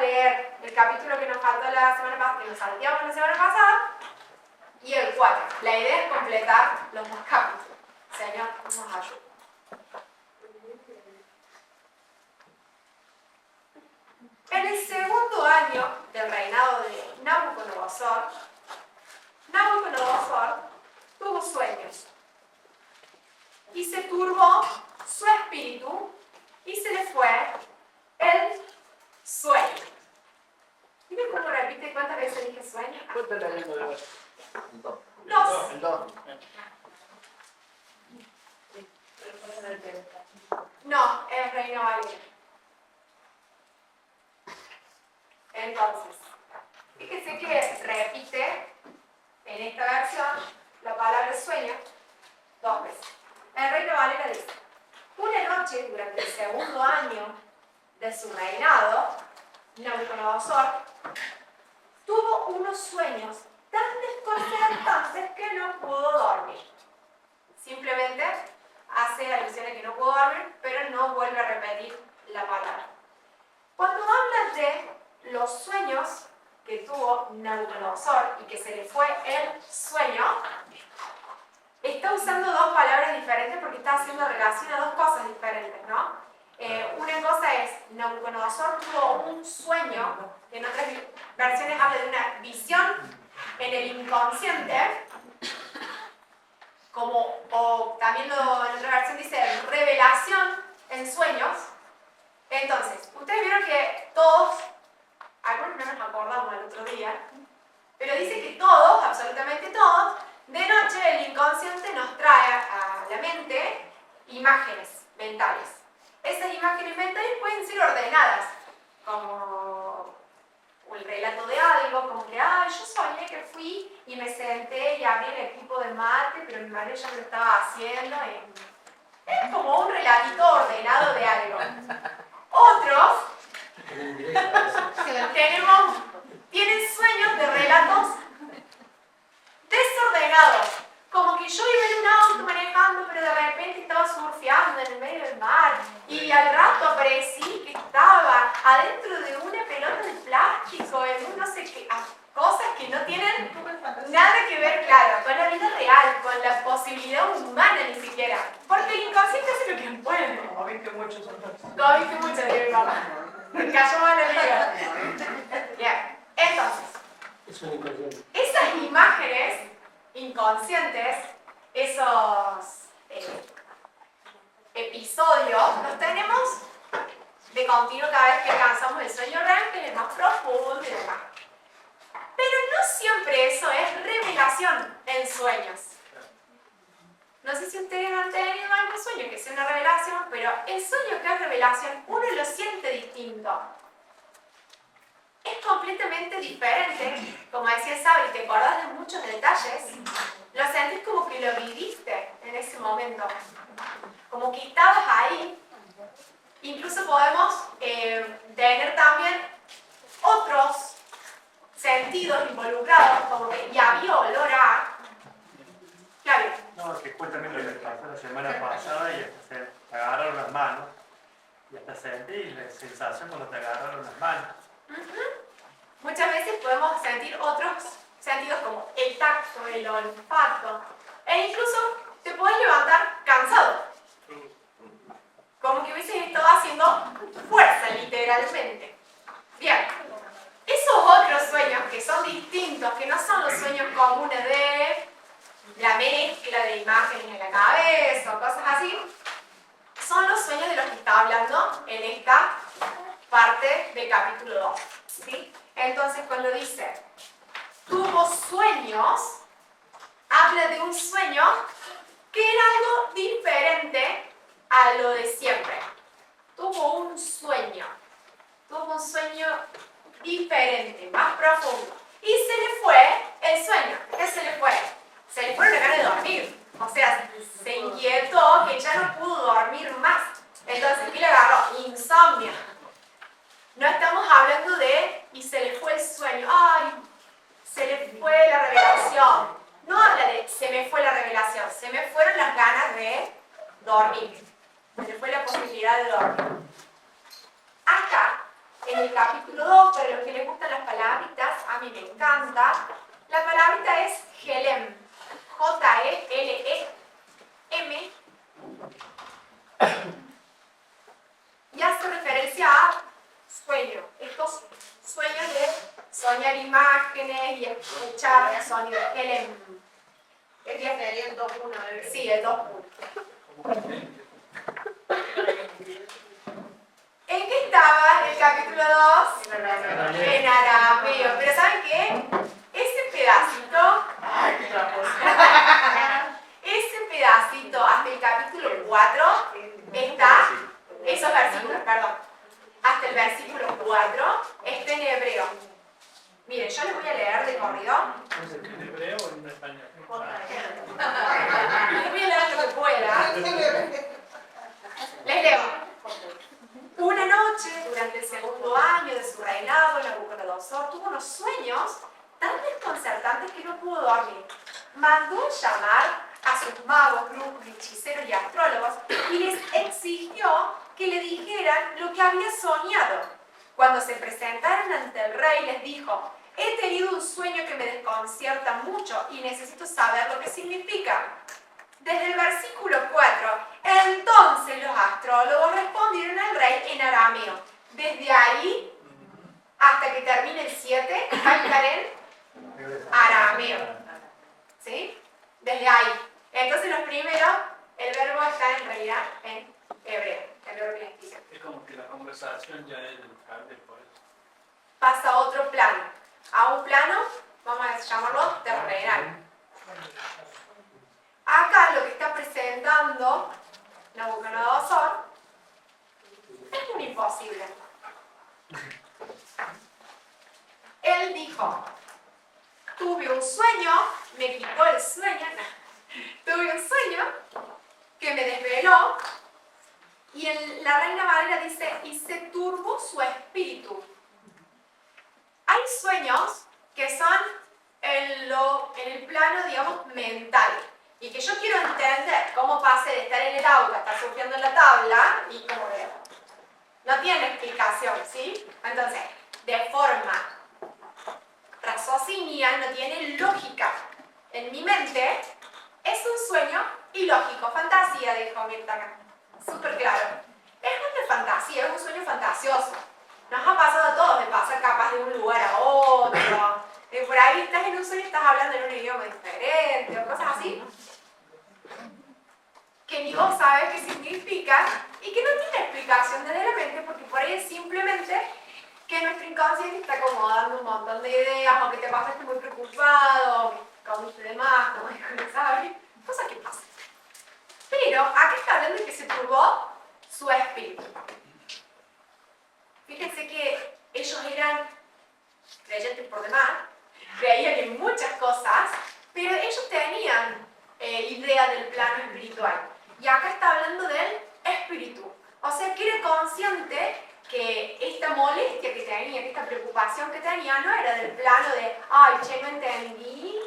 leer el capítulo que nos faltó la semana pasada, que nos salteamos la semana pasada, y el 4. La idea es completar los dos capítulos. Señor, nos ayuda. En el segundo año del reinado de Nabucodonosor tuvo sueños y se turbó su espíritu y se le fue el sueño. Dime cómo repite, ¿cuántas veces dije sueño? ¿Cuántas la lengua de vos? Dos. Dos. No, es Reina Valera. Entonces, fíjese que repite en esta versión la palabra sueño 2 veces. El Reina Valera dice: una noche durante el segundo año de su reinado, Nabucodonosor tuvo unos sueños tan desconcertantes que no pudo dormir. Simplemente hace alusión a que no pudo dormir, pero no vuelve a repetir la palabra. Cuando habla de los sueños que tuvo Nabucodonosor y que se le fue el sueño, está usando dos palabras diferentes porque está haciendo relación a dos cosas diferentes, ¿no? Una cosa es, Nabucodonosor tuvo un sueño, que en otras versiones habla de una visión en el inconsciente, o también en otra versión dice revelación en sueños. Entonces, ustedes vieron que todos, algunos no nos acordamos el otro día, pero dice que todos, absolutamente todos, de noche el inconsciente nos trae a la mente imágenes mentales. Esas imágenes mentales pueden ser ordenadas, como el relato de algo, como que, yo soñé que fui y me senté y abrí el equipo de mate, pero mi madre ya me lo estaba haciendo. Es como un relatito ordenado de algo. Otros tienen sueños de relatos desordenados, como que yo iba en un auto manejando, pero de repente estaba surfeando en el medio del mar y al rato aparecí que estaba adentro de una pelota de plástico en un no sé qué, cosas que no tienen nada que ver, claro, con la vida real, con la posibilidad humana ni siquiera, porque el inconsciente hace lo que puede. Como viste mucho son dos. No viste mucho de mi mamá. Me cayó mal la liga. Bien, entonces, Es un inconsciente. esas imágenes inconscientes, esos episodios, los tenemos de continuo cada vez que alcanzamos el sueño REM, que es más profundo y demás. Pero no siempre eso es revelación en sueños. No sé si ustedes han tenido algún sueño que sea una revelación, pero el sueño que es revelación, uno lo siente distinto. Es completamente diferente. Como decía Sabri, te acordás de muchos detalles, lo sentís como que lo viviste en ese momento. Como que estabas ahí. Incluso podemos tener también otros sentidos involucrados, como que ya había olor a... Claro. No, es que cuenta también lo que pasó la semana pasada y hasta se te agarraron las manos. Y hasta sentí la sensación cuando te agarraron las manos. Muchas veces podemos sentir otros sentidos como el tacto, el olfato. E incluso te puedes levantar cansado. Como que hubieses estado haciendo fuerza, literalmente. Bien. Esos otros sueños que son distintos, que no son los sueños comunes de la mezcla de imágenes en la cabeza o cosas así, son los sueños de los que está hablando en esta parte del capítulo 2. ¿Sí? Entonces, cuando dice, tuvo sueños, habla de un sueño que era algo diferente a lo de siempre. Tuvo un sueño diferente, más profundo. Y se le fue el sueño. ¿Qué se le fue? Se le fue la gana de dormir. O sea, se inquietó que ya no pudo dormir más. Entonces, ¿qué le agarró? Insomnio. No estamos hablando de y se le fue el sueño. ¡Ay! Se le fue la revelación. No habla de se me fue la revelación. Se me fueron las ganas de dormir. Se le fue la posibilidad de dormir. Acá en el capítulo 2, para los que les gustan las palabritas, a mí me encanta. La palabrita es Helem, J-E-L-E-M, y hace referencia a sueño. Estos sueños de soñar imágenes y escuchar sonidos. Helem. Es que sería el 2-1. Sí, el 2-1. ¿En qué estaba en el capítulo 2? En arameo. Pero ¿saben qué? Ese pedacito hasta el capítulo 4 está, esos versículos, perdón, hasta el versículo 4 está en hebreo. Miren, yo les voy a leer de corrido. ¿En hebreo o en español? Les voy a leer lo que pueda. Les leo. Una noche, durante el segundo año de su reinado, Nabucodonosor tuvo unos sueños tan desconcertantes que no pudo dormir. Mandó llamar a sus magos, brujos, hechiceros y astrólogos y les exigió que le dijeran lo que había soñado. Cuando se presentaron ante el rey, les dijo: he tenido un sueño que me desconcierta mucho y necesito saber lo que significa. Desde el versículo 4, entonces los astrólogos respondieron al rey en arameo. Desde ahí hasta que termine el 7, va a estar en arameo. ¿Sí? Desde ahí. Entonces los primeros, el verbo está en realidad en hebreo. El verbo que les dice. Es como que la conversación ya es educable por eso. Pasa a otro plano. A un plano, vamos a llamarlo terrenal. Acá lo que está presentando Nabucodonosor es un imposible. Él dijo: tuve un sueño, me quitó el sueño, tuve un sueño que me desveló, y la Reina Valera dice: y se turbó su espíritu. Hay sueños que son en el plano, digamos, mental. Y que yo quiero entender cómo pasé de estar en el auto a estar surfeando en la tabla y como veo. No tiene explicación, ¿sí? Entonces, de forma raciocinial, no tiene lógica. En mi mente es un sueño ilógico, fantasía, dijo Mirta acá. Súper claro. Es una fantasía, es un sueño fantasioso. Nos ha pasado a todos de pasar capaz de un lugar a otro. Por ahí estás en un sueño y estás hablando en un idioma diferente o cosas así. Que ni vos sabes qué significa y que no tiene explicación desde la mente, porque por ahí es simplemente que nuestro inconsciente está como dando un montón de ideas, o que te pasaste muy preocupado, o que comiste de más, como dijo el Sabri, cosas que pasan. Pero acá está hablando de que se turbó su espíritu. Fíjense que ellos eran creyentes por demás, creían en muchas cosas, pero ellos tenían idea del plano espiritual. Y acá está hablando del espíritu. O sea, que era consciente que esta molestia que tenía, que esta preocupación que tenía, no era del plano de, ay, che, no entendí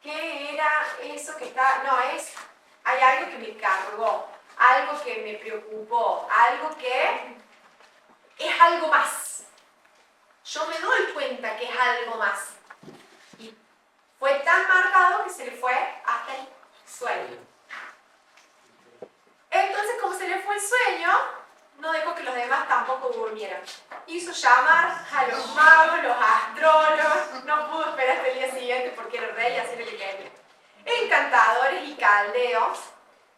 qué era eso que está. No, hay algo que me cargó, algo que me preocupó, algo que es algo más. Yo me doy cuenta que es algo más. Y fue tan marcado que se le fue hasta el sueño. Entonces, como se le fue el sueño, no dejó que los demás tampoco durmieran. Hizo llamar a los magos, los astrólogos, no pudo esperar hasta el día siguiente porque era el rey y así lo que quería. Encantadores y caldeos,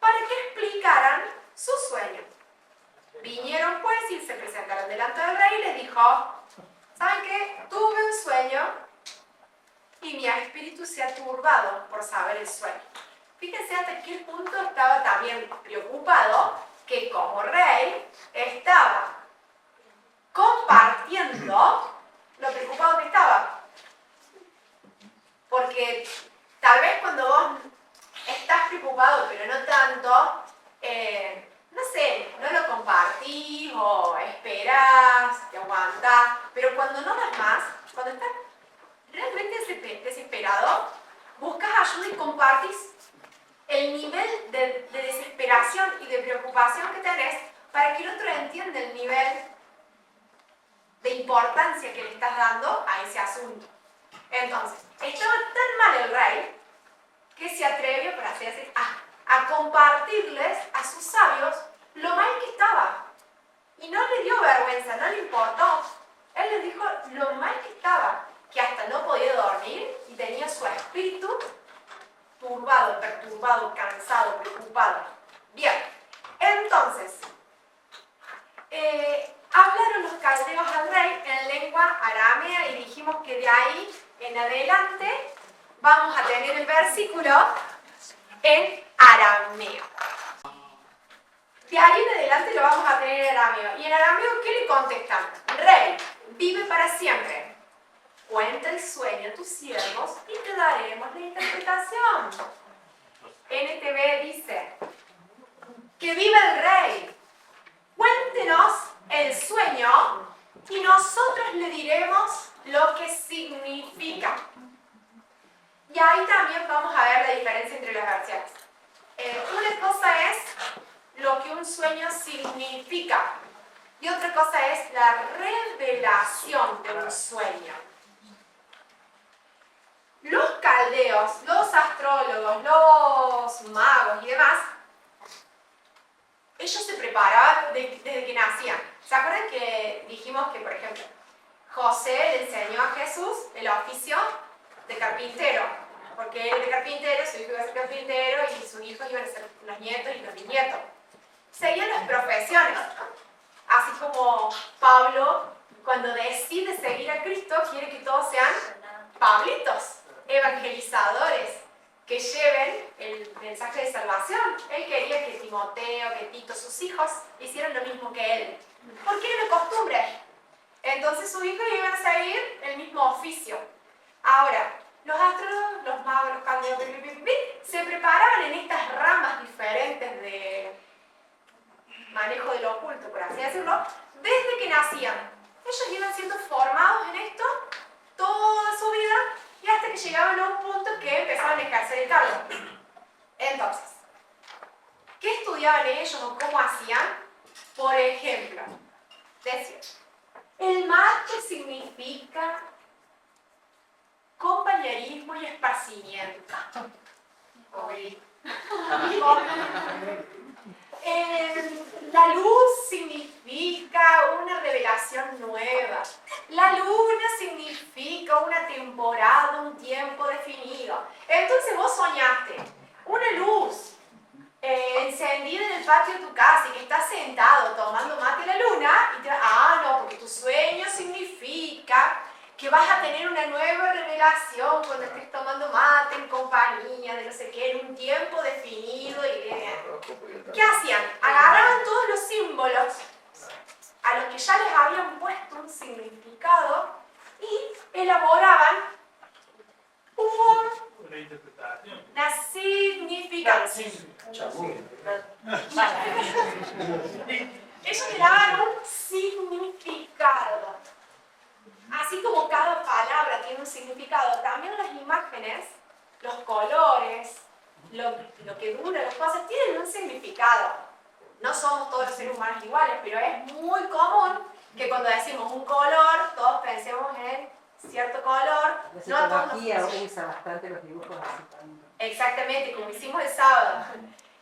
para que explicaran su sueño. Vinieron pues y se presentaron delante del rey y les dijo: ¿saben qué? Tuve un sueño y mi espíritu se ha turbado por saber el sueño. Fíjense hasta qué punto estaba también preocupado, que como rey estaba compartiendo lo preocupado que estaba. Porque tal vez cuando vos estás preocupado, pero no tanto, no sé, no lo compartís o esperás, te aguantás, pero cuando no das más, cuando estás realmente desesperado, buscas ayuda y compartís el nivel de desesperación y de preocupación que tenés para que el otro entienda el nivel importancia que le estás dando a ese asunto. Entonces, estaba tan mal el rey que se atrevió, por así decir, a compartirles a sus sabios lo mal que estaba. Y no le dio vergüenza, no le importó. Él les dijo lo mal que estaba, que hasta no podía dormir y tenía su espíritu turbado, perturbado, cansado, preocupado. Bien, entonces, hablaron los caldeos al rey en lengua aramea y dijimos que de ahí en adelante vamos a tener el versículo en arameo. De ahí en adelante lo vamos a tener en arameo. ¿Y en arameo qué le contestan? Rey, vive para siempre. Cuenta el sueño a tus siervos y te daremos la interpretación. NTV dice, que viva el rey. Cuéntenos el sueño y nosotros le diremos lo que significa. Y ahí también vamos a ver la diferencia entre las versiones. Una cosa es lo que un sueño significa y otra cosa es la revelación de un sueño. Los caldeos, los astrólogos, los magos y demás, ellos se preparaban desde que nacían. ¿Se acuerdan que dijimos que, por ejemplo, José le enseñó a Jesús el oficio de carpintero? Porque él de carpintero, su hijo iba a ser carpintero y sus hijos iban a ser los nietos y los bisnietos. Seguían las profesiones. Así como Pablo, cuando decide seguir a Cristo, quiere que todos sean Pablitos, evangelizadores, que lleven el mensaje de salvación. Él quería que Timoteo, que Tito, sus hijos, hicieran lo mismo que él. Porque era la costumbre. Entonces sus hijos iban a seguir el mismo oficio. Ahora, los astrólogos, los magos, los caldeos, se preparaban en estas ramas diferentes de manejo de lo oculto, por así decirlo, desde que nacían. Ellos iban siendo formados en esto toda su vida y hasta que llegaban a un punto que empezaban a ejercer el cargo. Entonces, ¿qué estudiaban ellos o cómo hacían? Por ejemplo, decían, el mate significa compañerismo y esparcimiento. La luz significa una revelación nueva. La luna significa una temporada, un tiempo definido. Entonces vos soñaste una luz encendida en el patio de tu casa y que estás sentado tomando mate en la luna y te no, porque tu sueño significa que vas a tener una nueva revelación cuando estés tomando mate en compañía de no sé qué, en un tiempo definido. ¿Qué hacían? Agarraban todos los símbolos a los que ya les habían puesto un significado y elaboraban Una interpretación. una significación. Ellos le daban un significado. Así como cada palabra tiene un significado, también las imágenes, los colores, lo que dura, las cosas, tienen un significado. No somos todos los seres humanos iguales, pero es muy común que cuando decimos un color, todos pensemos en cierto color. La No a todos psicología nos- usa bastante los dibujos así también. Exactamente, como hicimos el sábado.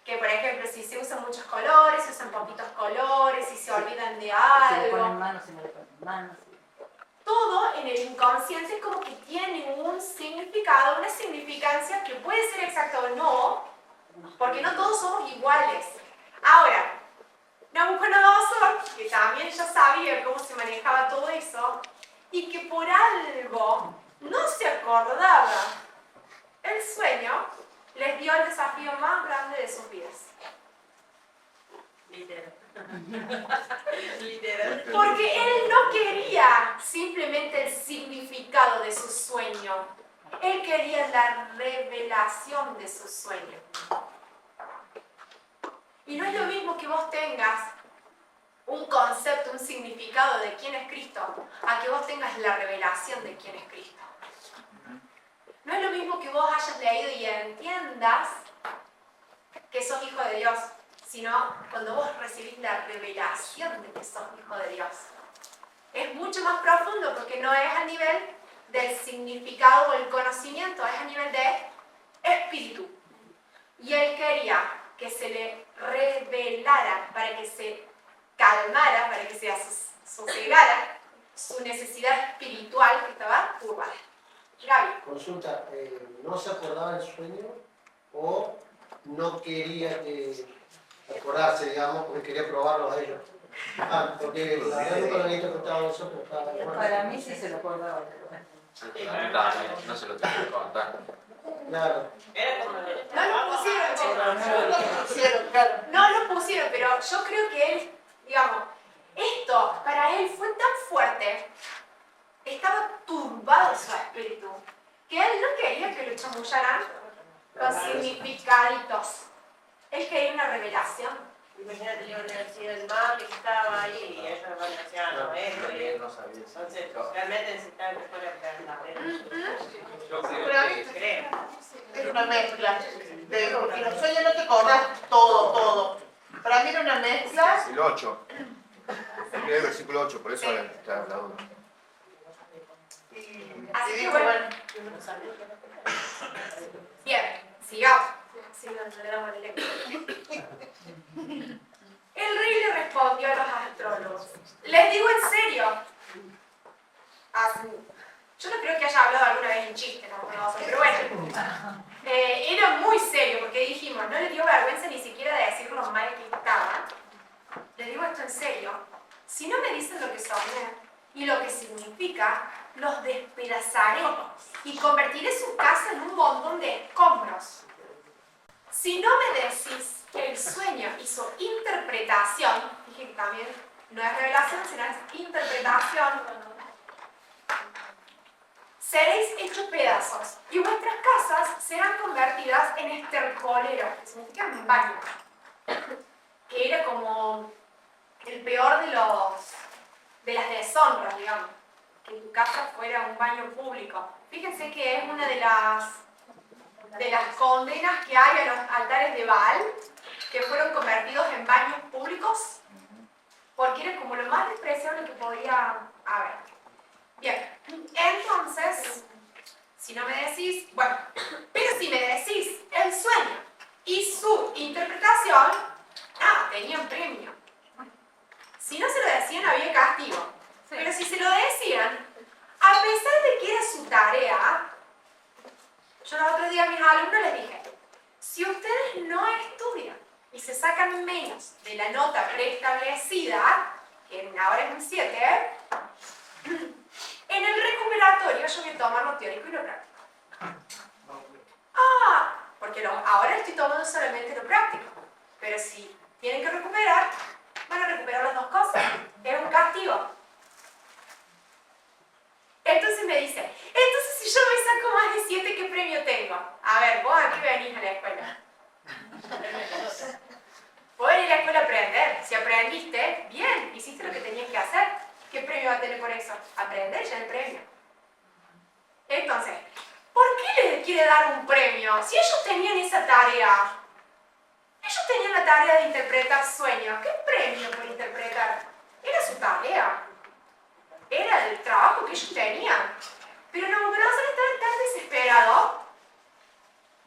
Que por ejemplo, si se usan muchos colores, se usan poquitos colores, si se olvidan de Se le ponen algo. manos, se no le ponen manos. Todo en el inconsciente es como que tiene un significado, una significancia que puede ser exacta o no, porque no todos somos iguales. Ahora, Nabucodonosor, que también ya sabía cómo se manejaba todo eso, y que por algo no se acordaba el sueño, les dio el desafío más grande de sus vidas. Literal. Literal. Porque él no quería simplemente el significado de su sueño. Él quería la revelación de su sueño. Y no es lo mismo que vos tengas un concepto, un significado de quién es Cristo, a que vos tengas la revelación de quién es Cristo. No es lo mismo que vos hayas leído y entiendas que sos hijo de Dios, sino cuando vos recibís la revelación de que sos hijo de Dios. Es mucho más profundo porque no es a nivel del significado o el conocimiento, es a nivel de espíritu. Y él quería que se le revelara para que se calmara, para que se sosegara su necesidad espiritual que estaba turbada. Gaby. Consulta, ¿no se acordaba del sueño o no quería acordarse, digamos, porque quería probarlo a ellos? Porque la verdad nunca lo había interpretado eso, pero estaba de acuerdo. Para mí sí se lo acordaba. No se lo tengo que contar. Claro. Era como No lo pusieron, chicos. no lo pusieron, claro. No lo pusieron, pero yo creo que él, digamos, esto para él fue tan fuerte, estaba turbado su espíritu, que él no quería que lo chamullaran con significaditos. Él quería una revelación. Imagínate, yo le decía el mapa que estaba ahí y ellos van a decir, no, esto y esto. No sabía eso. Entonces, realmente necesitaban que fuera verdadero. Yo Pero a mí creo es una mezcla. Porque los sueños no te acordás todo. Para mí era una mezcla. El 8. El versículo 8, por eso está la duda. Así Y que dijo, bueno, bueno, yo no sabía. bien, sigamos. Sí, no le damos el lector. El rey le respondió a los astrólogos. Les digo en serio. Yo no creo que haya hablado alguna vez en chiste, ¿no? Pero bueno. Era muy serio porque dijimos, no le dio vergüenza ni siquiera de decir lo mal que estaba. Le digo esto en serio. Si no me dicen lo que soñé y lo que significa, los despedazaré y convertiré su casa en un montón de escombros. Si no me decís el sueño y su interpretación, dije que también no es revelación, sino es interpretación, seréis hechos pedazos y vuestras casas serán convertidas en estercolero, que significa en baño, que era como el peor de las deshonras, digamos, que tu casa fuera un baño público. Fíjense que es una de las condenas que hay a los altares de Baal, que fueron convertidos en baños públicos, porque era como lo más despreciable que podía haber. Bien, entonces, si no me decís, bueno, pero si me decís el sueño y su interpretación, tenían premio. Si no se lo decían, había castigo. Pero si se lo decían, a pesar de que era su tarea, yo el otro día a mis alumnos les dije, si ustedes no estudian y se sacan menos de la nota preestablecida, que ahora es un 7, en el recuperatorio yo voy a tomar lo teórico y lo práctico. Porque ahora estoy tomando solamente lo práctico, pero si tienen que recuperar, van a recuperar las dos cosas. Es un castigo. Entonces me dice, entonces si yo me saco más de 7, ¿qué premio tengo? A ver, vos aquí venís a la escuela. Vos venís a la escuela a aprender. Si aprendiste, bien, hiciste lo que tenías que hacer. ¿Qué premio va a tener por eso? Aprender ya el premio. Entonces, ¿por qué les quiere dar un premio? Si ellos tenían esa tarea, ellos tenían la tarea de interpretar sueños. ¿Qué premio por interpretar? Era su tarea. Era el trabajo que ellos tenían. Pero Nabucodonosor estaba tan desesperado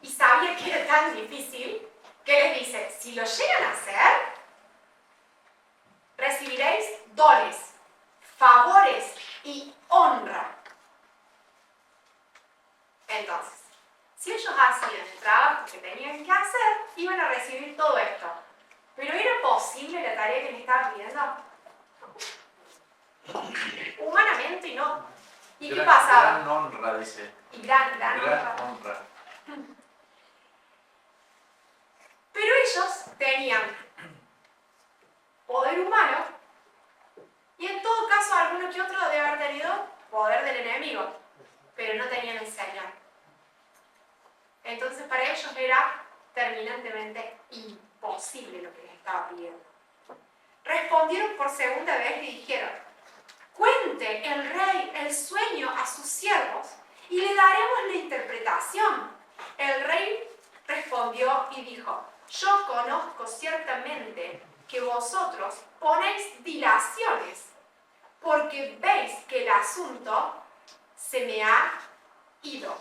y sabía que era tan difícil que les dice, si lo llegan a hacer, recibiréis dones, favores y honra. Entonces, si ellos hacían el trabajo que tenían que hacer, iban a recibir todo esto. ¿Pero era posible la tarea que les estaba pidiendo? Humanamente no. ¿Y qué pasaba? Gran honra, dice. Y gran honra. honra. Pero ellos tenían poder humano y en todo caso alguno que otro debe haber tenido poder del enemigo, pero no tenían el Señor. Entonces para ellos era terminantemente imposible lo que les estaba pidiendo. Respondieron por segunda vez y dijeron, cuente el rey el sueño a sus siervos y le daremos la interpretación. El rey respondió y dijo, yo conozco ciertamente que vosotros ponéis dilaciones porque veis que el asunto se me ha ido.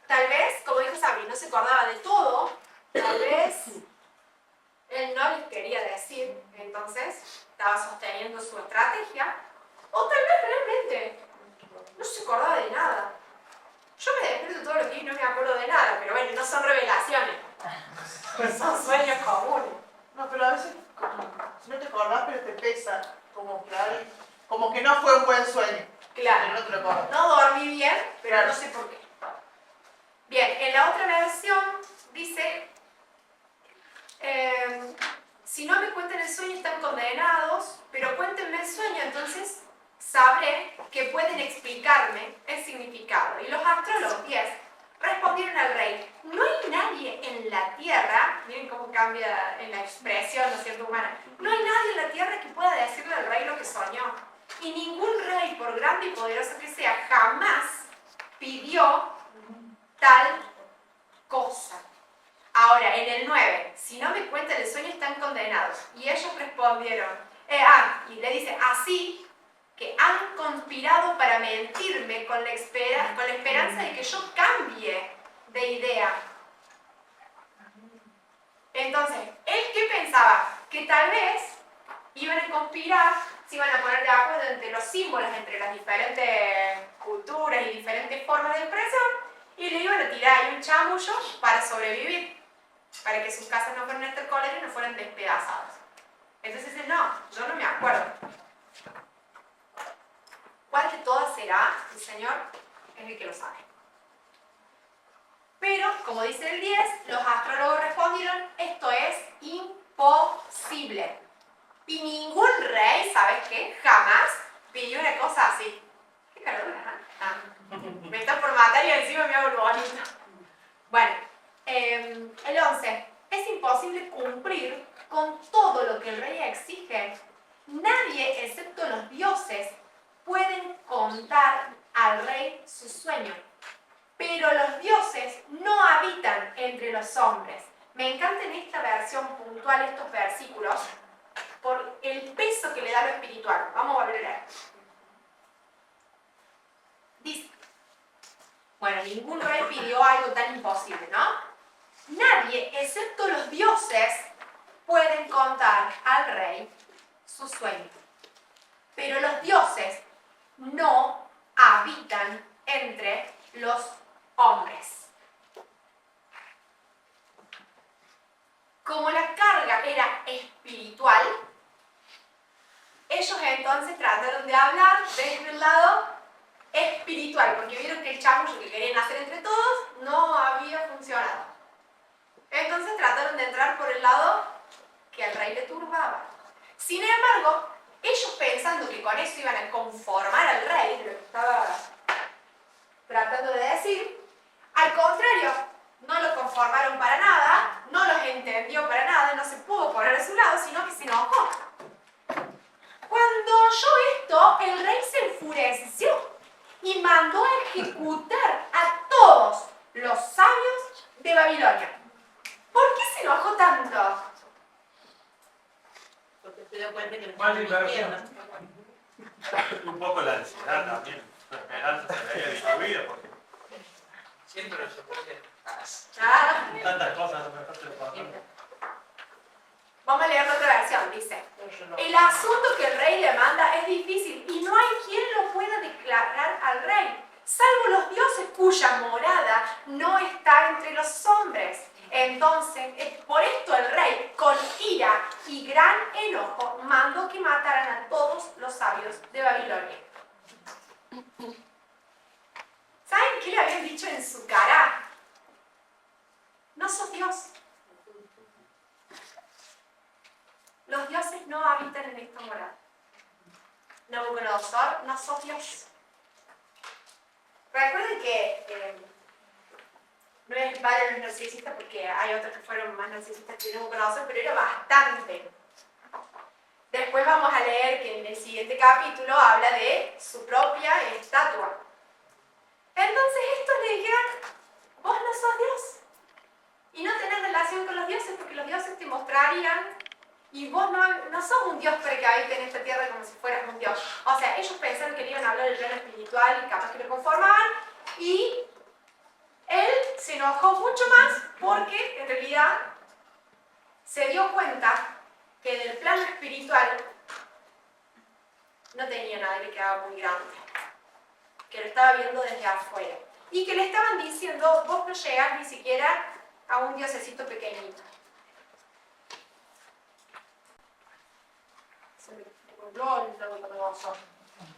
Tal vez, como dijo Sabri, no se acordaba de todo, tal vez él no les quería decir, entonces estaba sosteniendo su estrategia, o tal vez realmente no se acordaba de nada. Yo me despierto todos los días y no me acuerdo de nada, pero bueno, no son revelaciones, son sueños comunes. No, pero a veces no te acordás, pero te pesa. Como que no fue un buen sueño. Claro, No te lo acordás. no dormí bien, pero Claro. no sé por qué. Bien, en la otra versión dice, si no me cuentan el sueño están condenados, pero cuéntenme el sueño, entonces sabré que pueden explicarme el significado. Y los astrólogos 10 respondieron al rey, no hay nadie en la tierra, miren cómo cambia en la expresión, ¿no es cierto, humana? No hay nadie en la tierra que pueda decirle al rey lo que soñó. Y ningún rey, por grande y poderoso que sea, jamás pidió tal cosa. Ahora, en el 9, si no me cuentan el sueño están condenados. Y ellos respondieron, y le dice, así que han conspirado para mentirme con la esperanza de que yo cambie de idea. Entonces, ¿él qué pensaba? Que tal vez iban a conspirar, se iban a poner de acuerdo entre los símbolos, entre las diferentes culturas y diferentes formas de expresión, y le iban a tirar ahí un chamullo para sobrevivir, para que sus casas no fueran estercoleras y no fueran despedazadas. Entonces él, no, yo no me acuerdo. ¿Cuál de todas será? El Señor es el que lo sabe. Pero, como dice el 10, los astrólogos respondieron, esto es imposible. Y ningún rey, ¿sabes qué? Jamás pidió una cosa así. ¿Qué caradura? Me están por matar y encima me hago lo bonito. Bueno, el 11. Es imposible cumplir con todo lo que el rey exige. Nadie, excepto los dioses, pueden contar al rey su sueño. Pero los dioses no habitan entre los hombres. Me encanta en esta versión puntual estos versículos por el peso que le da lo espiritual. Vamos a volver a leer. Dice, bueno, ningún rey pidió algo tan imposible, ¿no? Nadie, excepto los dioses, pueden contar al rey su sueño. Pero los dioses no habitan entre los hombres. Como la carga era espiritual, ellos entonces trataron de hablar desde el lado espiritual, porque vieron que el chamullo que querían hacer entre todos no había funcionado. Entonces trataron de entrar por el lado que al rey le turbaba. Sin embargo, ellos pensando que con eso iban a conformar al rey, de lo que estaba tratando de decir, al contrario, no lo conformaron para nada, no los entendió para nada, no se pudo poner a su lado, sino que se enojó. Cuando oyó esto, el rey se enfureció y mandó a ejecutar a todos los sabios de Babilonia. ¿Por qué se enojó tanto? Porque se dio cuenta que no Mal estaba inversión. mintiendo. Un poco la ansiedad también. La esperanza se veía diluida porque Siempre lo soporté. tantas cosas no me falta pasar. Vamos a leer la otra versión, dice. El asunto que el rey le manda es difícil y no hay quien lo pueda declarar al rey, salvo los dioses cuya morada no está entre los hombres. Entonces, por esto el rey, con ira y gran enojo, mandó que mataran a todos los sabios de Babilonia. ¿Saben qué le habían dicho en su cara? No sos Dios. Los dioses no habitan en esta morada. Nabucodonosor, no sos Dios. Recuerden que no es vale los narcisistas porque hay otros que fueron más narcisistas que Nabucodonosor, pero era bastante. Después vamos a leer que en el siguiente capítulo habla de su propia estatua. Entonces estos le dijeron, vos no sos Dios. Y no tenés relación con los dioses porque los dioses te mostrarían Y vos no sos un Dios para que habite en esta tierra como si fueras un Dios. O sea, ellos pensaron que le iban a hablar del plano espiritual y capaz que lo conformaban. Y él se enojó mucho más porque en realidad se dio cuenta que en el plano espiritual no tenía nada que quedaba muy grande, que lo estaba viendo desde afuera y que le estaban diciendo, vos no llegás ni siquiera a un diosecito pequeñito. Se me nubló el oso.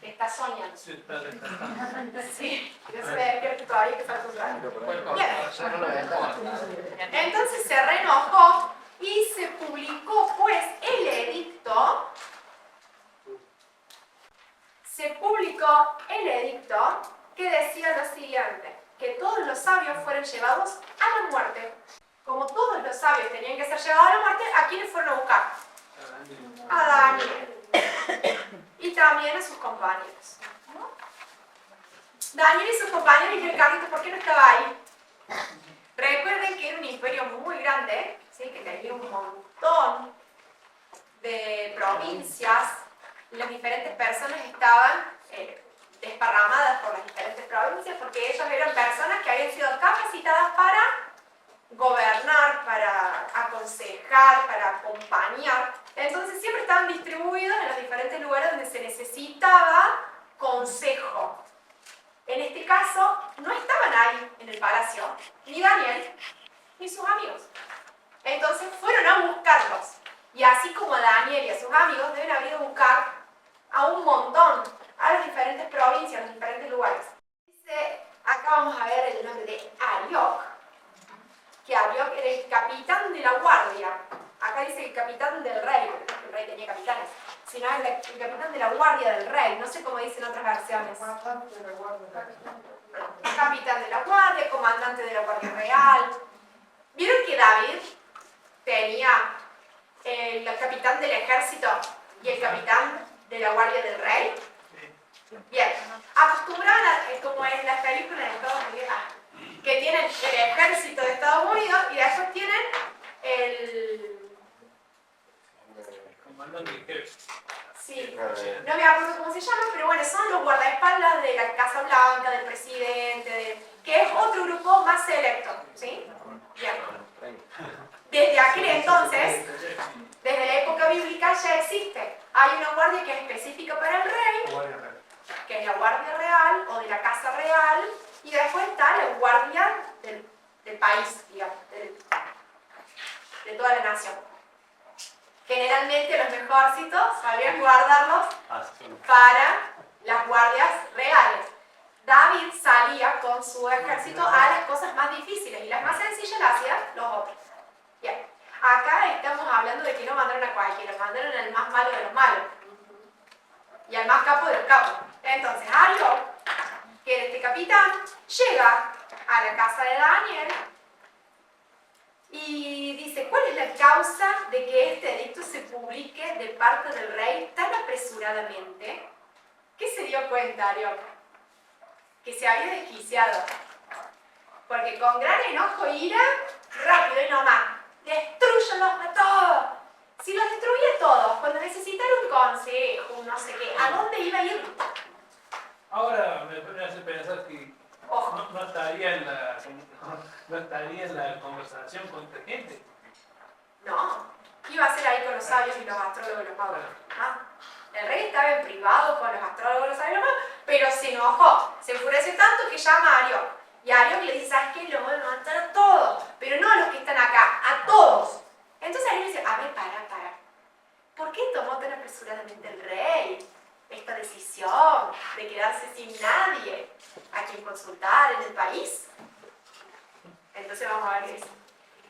Está soñando. Sí, está descansando. Sí, yo se me despierto todavía que falta un rato. Bueno, Bien. cerró la ventana. Entonces se reenojó y se publicó pues el edicto. Se publicó el edicto que decía lo siguiente, que todos los sabios fueron llevados a la muerte. Como todos los sabios tenían que ser llevados a la muerte, ¿a quiénes fueron a buscar? A Daniel. Y también a sus compañeros. ¿No? Daniel y sus compañeros, y Ricardo, ¿por qué no estaba ahí? Recuerden que era un imperio muy grande, ¿sí? Que tenía un montón de provincias. Las diferentes personas estaban desparramadas por las diferentes provincias porque ellos eran personas que habían sido capacitadas para gobernar, para aconsejar, para acompañar. Entonces siempre estaban distribuidos en los diferentes lugares donde se necesitaba consejo. En este caso, no estaban ahí en el palacio, ni Daniel, ni sus amigos. Entonces fueron a buscarlos. Y así como a Daniel y a sus amigos, deben haber ido a buscar a un montón, a las diferentes provincias, a los diferentes lugares. Dice, acá vamos a ver el nombre de Arioc, que Arioc era el capitán de la guardia. Acá dice el capitán del rey, porque el rey tenía capitanes, sino el capitán de la guardia del rey, no sé cómo dicen otras versiones. Capitán de la guardia, comandante de la guardia real. ¿Vieron que David tenía el capitán del ejército y el capitán de la guardia del rey? Bien, acostumbraban a, como en las películas de Estados Unidos, que tienen el ejército de Estados Unidos y después tienen el... Comandante en jefe. Sí, no me acuerdo cómo se llama, pero bueno, son los guardaespaldas de la Casa Blanca, del presidente, que es otro grupo más selecto, ¿sí? Bien. Desde aquel entonces, desde la época bíblica ya existe. Hay una guardia que es específica para el rey, que es la guardia real o de la casa real, y después está la guardia del país, digamos, de toda la nación. Generalmente los mejorcitos sabían guardarlos para las guardias reales. David salía con su ejército a las cosas más difíciles y las más sencillas las hacían los otros. Bien, acá estamos hablando de que no mandaron a cualquiera, mandaron al más malo de los malos y al más capo de los capos. Entonces Arioc, que era este capitán, llega a la casa de Daniel y dice, ¿cuál es la causa de que este edicto se publique de parte del rey tan apresuradamente? ¿Qué se dio cuenta Arioc? Que se había desquiciado. Porque con gran enojo e ira, rápido y nomás, destrúyanlos a todos. Si los destruía todos, cuando necesitara un consejo, un no sé qué, ¿a dónde iba a ir? Ahora me hace pensar que Ojo. no estaría en la conversación con esta gente. No, ¿qué iba a hacer ahí con los sabios y los astrólogos y los magos? ¿Ah? El rey estaba en privado con los astrólogos, los sabios y los magos, pero se enojó, se enfureció tanto que llama a Arioc. Y Arioc le dice, ¿sabes qué? Los voy a matar a todos, pero no a los que están acá, a todos. Entonces Arioc dice, a ver, para. ¿Por qué tomó tan apresuradamente el rey esta decisión de quedarse sin nadie a quien consultar en el país? Entonces vamos a ver qué dice.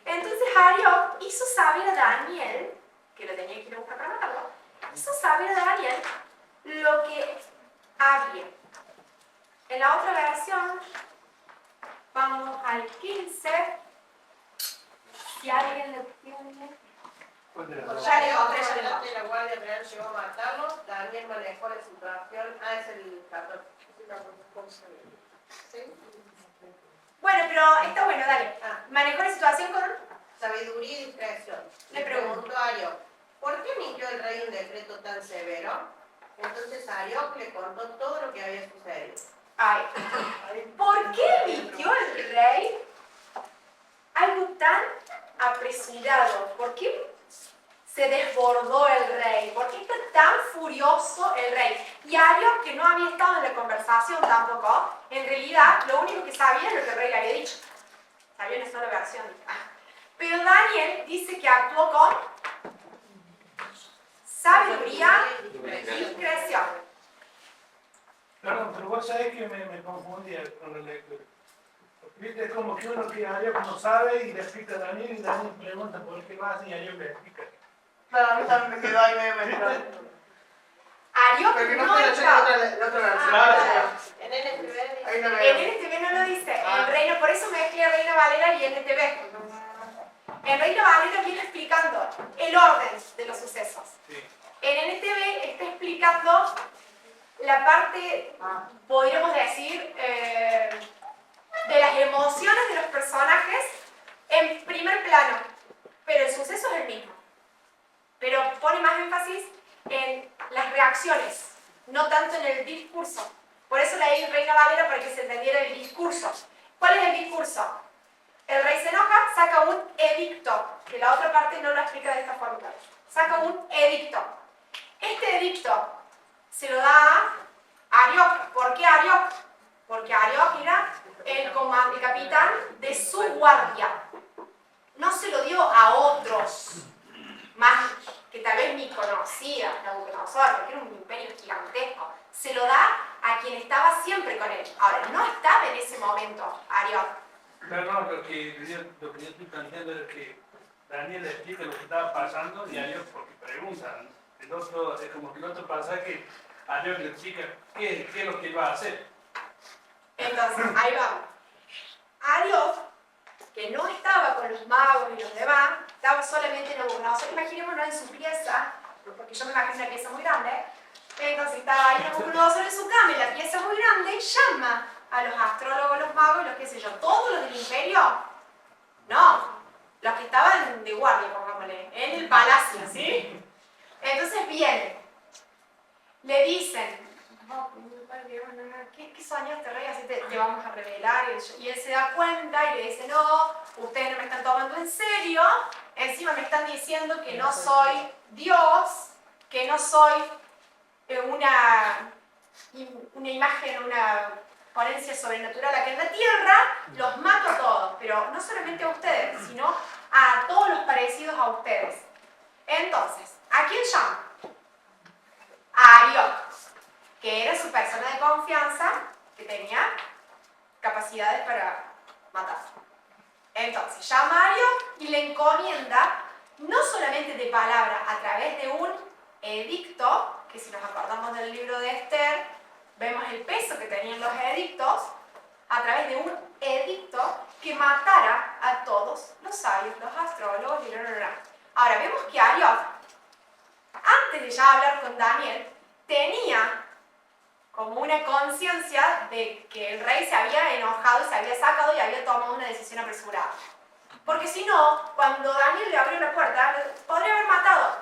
Entonces Arioc hizo saber a Daniel, que lo tenía que ir a buscar para matarlo, hizo saber a Daniel lo que había. En la otra versión, vamos al 15, si alguien lo tiene. Ya le encontré, ya le encontré. La Guardia Real llegó a matarlo, Daniel manejó la situación, es el 14. ¿Sí? Bueno, pero está bueno, dale. Ah. Manejó la situación con... Sabiduría y discreción. Le pregunto. A Arioc, ¿por qué emitió el rey un decreto tan severo? Entonces Arioc le contó todo lo que había sucedido. Ay, ¿por qué emitió el rey algo tan apresurado? ¿Por qué se desbordó el rey? ¿Por qué está tan furioso el rey? Y Arioc, que no había estado en la conversación tampoco, en realidad lo único que sabía es lo que el rey le había dicho. Sabía una sola versión. Pero Daniel dice que actuó con sabiduría y discreción. Perdón, pero vos sabés que me confundí con la lectura. Viste, es como que uno que Arioc no sabe y le explica a Daniel y Daniel pregunta por qué vas y Arioc le explica. Claro, a mí también me quedó ahí medio mezclado. Arioc Porque no no te lo estaba. la otra versión. Claro. En NTV ahí no lo En veo. NTV no lo dice, en Reina, por eso mezclé Reina Valera y NTV. En Reina Valera viene explicando el orden de los sucesos. Sí. En NTV está explicando la parte, podríamos decir, de las emociones de los personajes en primer plano, pero el suceso es el mismo. Pero pone más énfasis en las reacciones, no tanto en el discurso. Por eso leí Reina Valera para que se entendiera el discurso. ¿Cuál es el discurso? El rey se enoja, saca un edicto, que la otra parte no lo explica de esta forma. Saca un edicto. Este edicto se lo da a Arioc. ¿Por qué Arioc? Porque Arioc era el capitán de su guardia. No se lo dio a otros más que tal vez ni conocía Nabucodonosor, porque era un imperio gigantesco. Se lo da a quien estaba siempre con él. Ahora, no estaba en ese momento Arioc. Pero no, lo que yo estoy planteando es que Daniel le explica lo que estaba pasando y Arioc porque pregunta. El otro, es como que el otro pasaje, Arioc le explica qué es lo que él va a hacer. Entonces, ahí vamos. Arioc, que no estaba con los magos y los demás, estaba solamente en Nabucodonosor. Imaginémonos en su pieza, porque yo me imagino una pieza muy grande. Entonces estaba ahí Nabucodonosor en su cama, y la pieza es muy grande, y llama a los astrólogos, los magos, los qué sé yo, todos los del imperio. No, los que estaban de guardia, pongámosle, en el palacio, ¿sí? Entonces vienen, le dicen, ¿qué soñaste, rey? Así te vamos a revelar. Y él se da cuenta y le dice, no, ustedes no me están tomando en serio, encima me están diciendo que no soy Dios, que no soy una imagen, una ponencia sobrenatural aquí en la tierra, los mato a todos, pero no solamente a ustedes, sino a todos los parecidos a ustedes. Entonces, ¿a quién llama? A Arioc, que era su persona de confianza, que tenía capacidades para matar. Entonces, llama a Arioc y le encomienda, no solamente de palabra, a través de un edicto, que si nos acordamos del libro de Esther, vemos el peso que tenían los edictos, a través de un edicto que matara a todos los sabios, los astrólogos y Ahora, vemos que Arioc, antes de ya hablar con Daniel, tenía como una conciencia de que el rey se había enojado, se había sacado y había tomado una decisión apresurada. Porque si no, cuando Daniel le abrió la puerta, podría haber matado.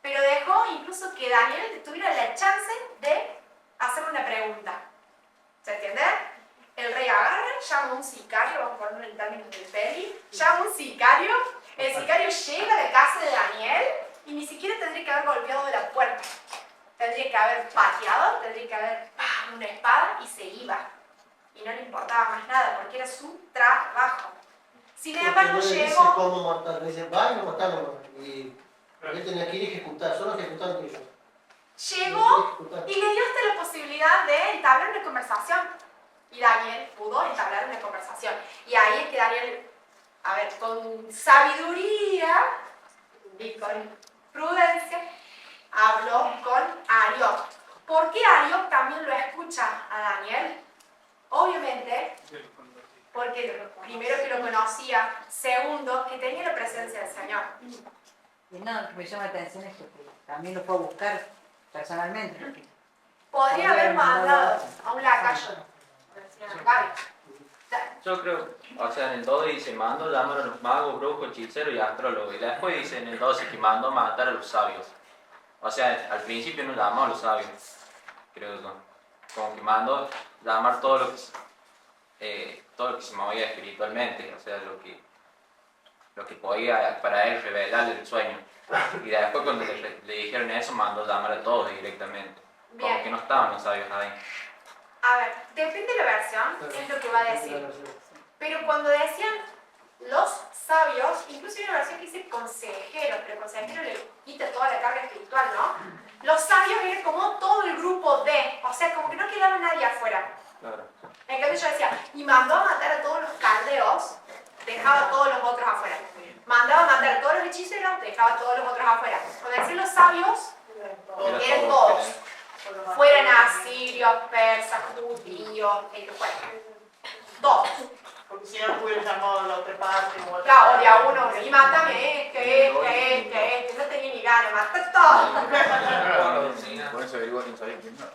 Pero dejó incluso que Daniel tuviera la chance de hacer una pregunta. ¿Se entiende? El rey agarra, llama a un sicario, vamos a poner el término del peli, llama a un sicario, el sicario llega a la casa de Daniel y ni siquiera tendría que haber golpeado la puerta. Tendría que haber pateado, tendría que haber una espada y se iba. Y no le importaba más nada porque era su trabajo. Sin embargo, no le dice llegó. cómo matar, le dice, vaya a matarlo. Y él tenía que ir a ejecutar, solo ejecutando ellos. Llegó y le dio hasta la posibilidad de entablar una conversación. Y Daniel pudo entablar una conversación. Y ahí es que Daniel, a ver, con sabiduría y con prudencia, habló con Arioc. ¿Por qué Arioc también lo escucha a Daniel? Obviamente, porque primero que lo conocía, segundo, que tenía la presencia del Señor. Y no, lo que me llama la atención es que también lo fue a buscar personalmente. Porque Podría haber mandado a un lacayo, como decía Gaby. Yo creo, o sea, en el 2 dice, mandó llamar a los magos, brujos, hechiceros y astrólogos. Y después dice en el 12 que mandó matar a los sabios. O sea, al principio no llamó a los sabios, creo yo. Como que mandó llamar todo lo que se movía espiritualmente, o sea, lo que podía para él revelarle el sueño. Y después cuando le dijeron eso, mandó llamar a todos directamente. Como que Bien. no estaban los sabios ahí. A ver, depende de la versión, es lo que va a decir. Pero cuando decían los sabios, incluso hay una versión que dice consejeros, pero consejero le quita toda la carga espiritual, ¿no? Los sabios eran como todo el grupo de, o sea, como que no quedaba nadie afuera. Claro. En cambio yo decía, y mandó a matar a todos los caldeos, dejaba a todos los otros afuera. Mandaba a matar a todos los hechiceros, dejaba a todos los otros afuera. Cuando decían los sabios, Era eran todo, todos. Fueran asirios, persas, judíos, el que fuera. Todos. Porque si no hubiera llamado a la otra parte. o a otra Claro, de a parte. uno, y mátame este, no tenía ni ganas, mata todo. Con eso averiguar no sabía quién era.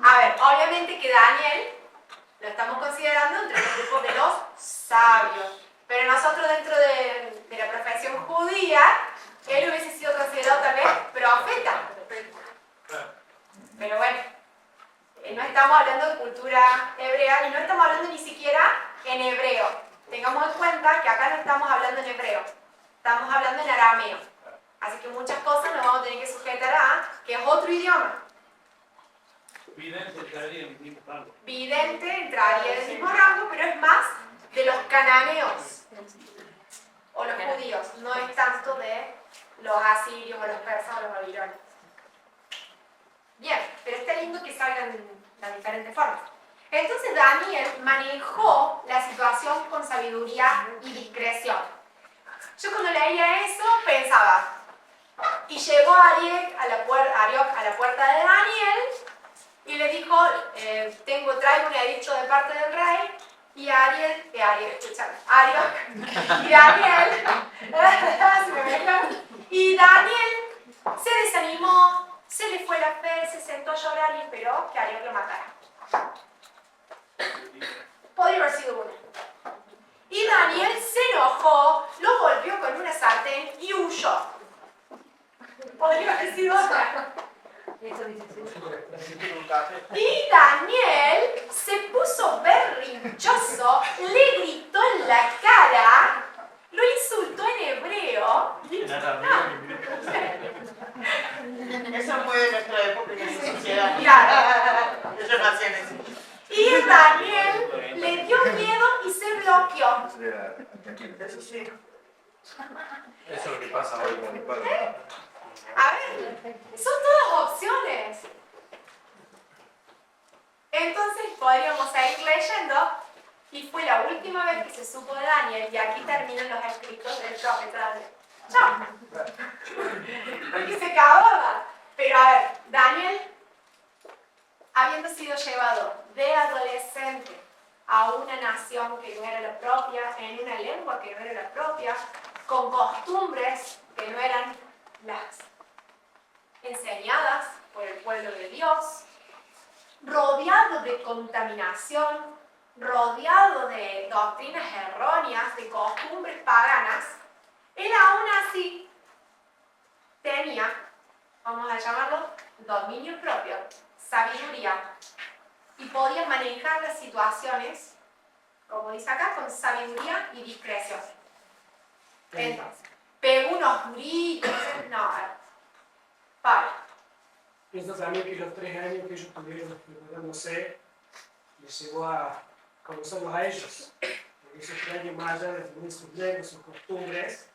A ver, obviamente que Daniel lo estamos considerando entre los grupos de los sabios, pero nosotros dentro de la profesión judía, él hubiese sido considerado tal vez profeta. Pero bueno, no estamos hablando de cultura hebrea y no estamos hablando ni siquiera en hebreo. Tengamos en cuenta que acá no estamos hablando en hebreo, estamos hablando en arameo. Así que muchas cosas nos vamos a tener que sujetar a que es otro idioma. Vidente entraría en el mismo rango. Vidente entraría en el mismo rango, pero es más de los cananeos o los judíos, no es tanto de los asirios o los persas o los babilonios. Bien, pero está lindo que salgan las diferentes formas. Entonces Daniel manejó la situación con sabiduría y discreción. Yo cuando leía eso pensaba, y llegó Arioc a la puerta de Daniel y le dijo, traigo un edicto de parte del rey, y Arioc, y Daniel, se me mezclan, y Daniel se desanimó, se le fue la fe, se sentó a llorar y esperó que Arioc lo matara. Podría haber sido uno. Y Daniel se enojó, lo golpeó con una sartén y huyó. Podría haber sido otra. Eso dice sí. Y Daniel se puso berrinchoso, le gritó en la cara, lo insultó en hebreo. En arameo, Eso fue de nuestra época en la sociedad. Claro. Ellos no hacían eso. Y Daniel le dio miedo y se bloqueó. Eso era argentino. Eso sí. Eso es lo que pasa hoy. Con mi padre. A ver, son todas opciones. Entonces podríamos seguir leyendo, y fue la última vez que se supo de Daniel, y aquí terminan los escritos del profeta Daniel. ¡Chao! Porque se acababa. Pero a ver, Daniel, habiendo sido llevado de adolescente a una nación que no era la propia, en una lengua que no era la propia, con costumbres que no eran las enseñadas por el pueblo de Dios, rodeado de contaminación, rodeado de doctrinas erróneas, de costumbres paganas, él aún así tenía, vamos a llamarlo, dominio propio, sabiduría, y podía manejar las situaciones, como dice acá, con sabiduría y discreción. Entonces, pegó unos gritos, no, para. Pienso también que los 3 años que ellos tuvieron preparándose les llevó a conocerlos a ellos. Porque esos 3 años más allá de tener sus lenguas, sus costumbres,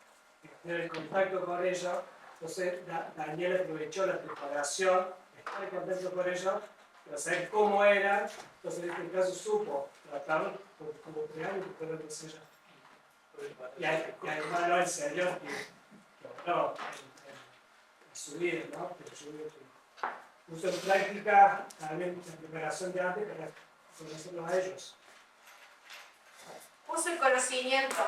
y tener el contacto con ellos, entonces Daniel aprovechó la preparación, estar en contacto con ellos, para saber cómo eran. Entonces en este caso supo tratarlos como 3 años preparándose ellos. Y además no el Señor que logró en su vida, ¿no? Pero yo creo que puso en práctica también la preparación de antes para conocerlos a ellos. Puso el conocimiento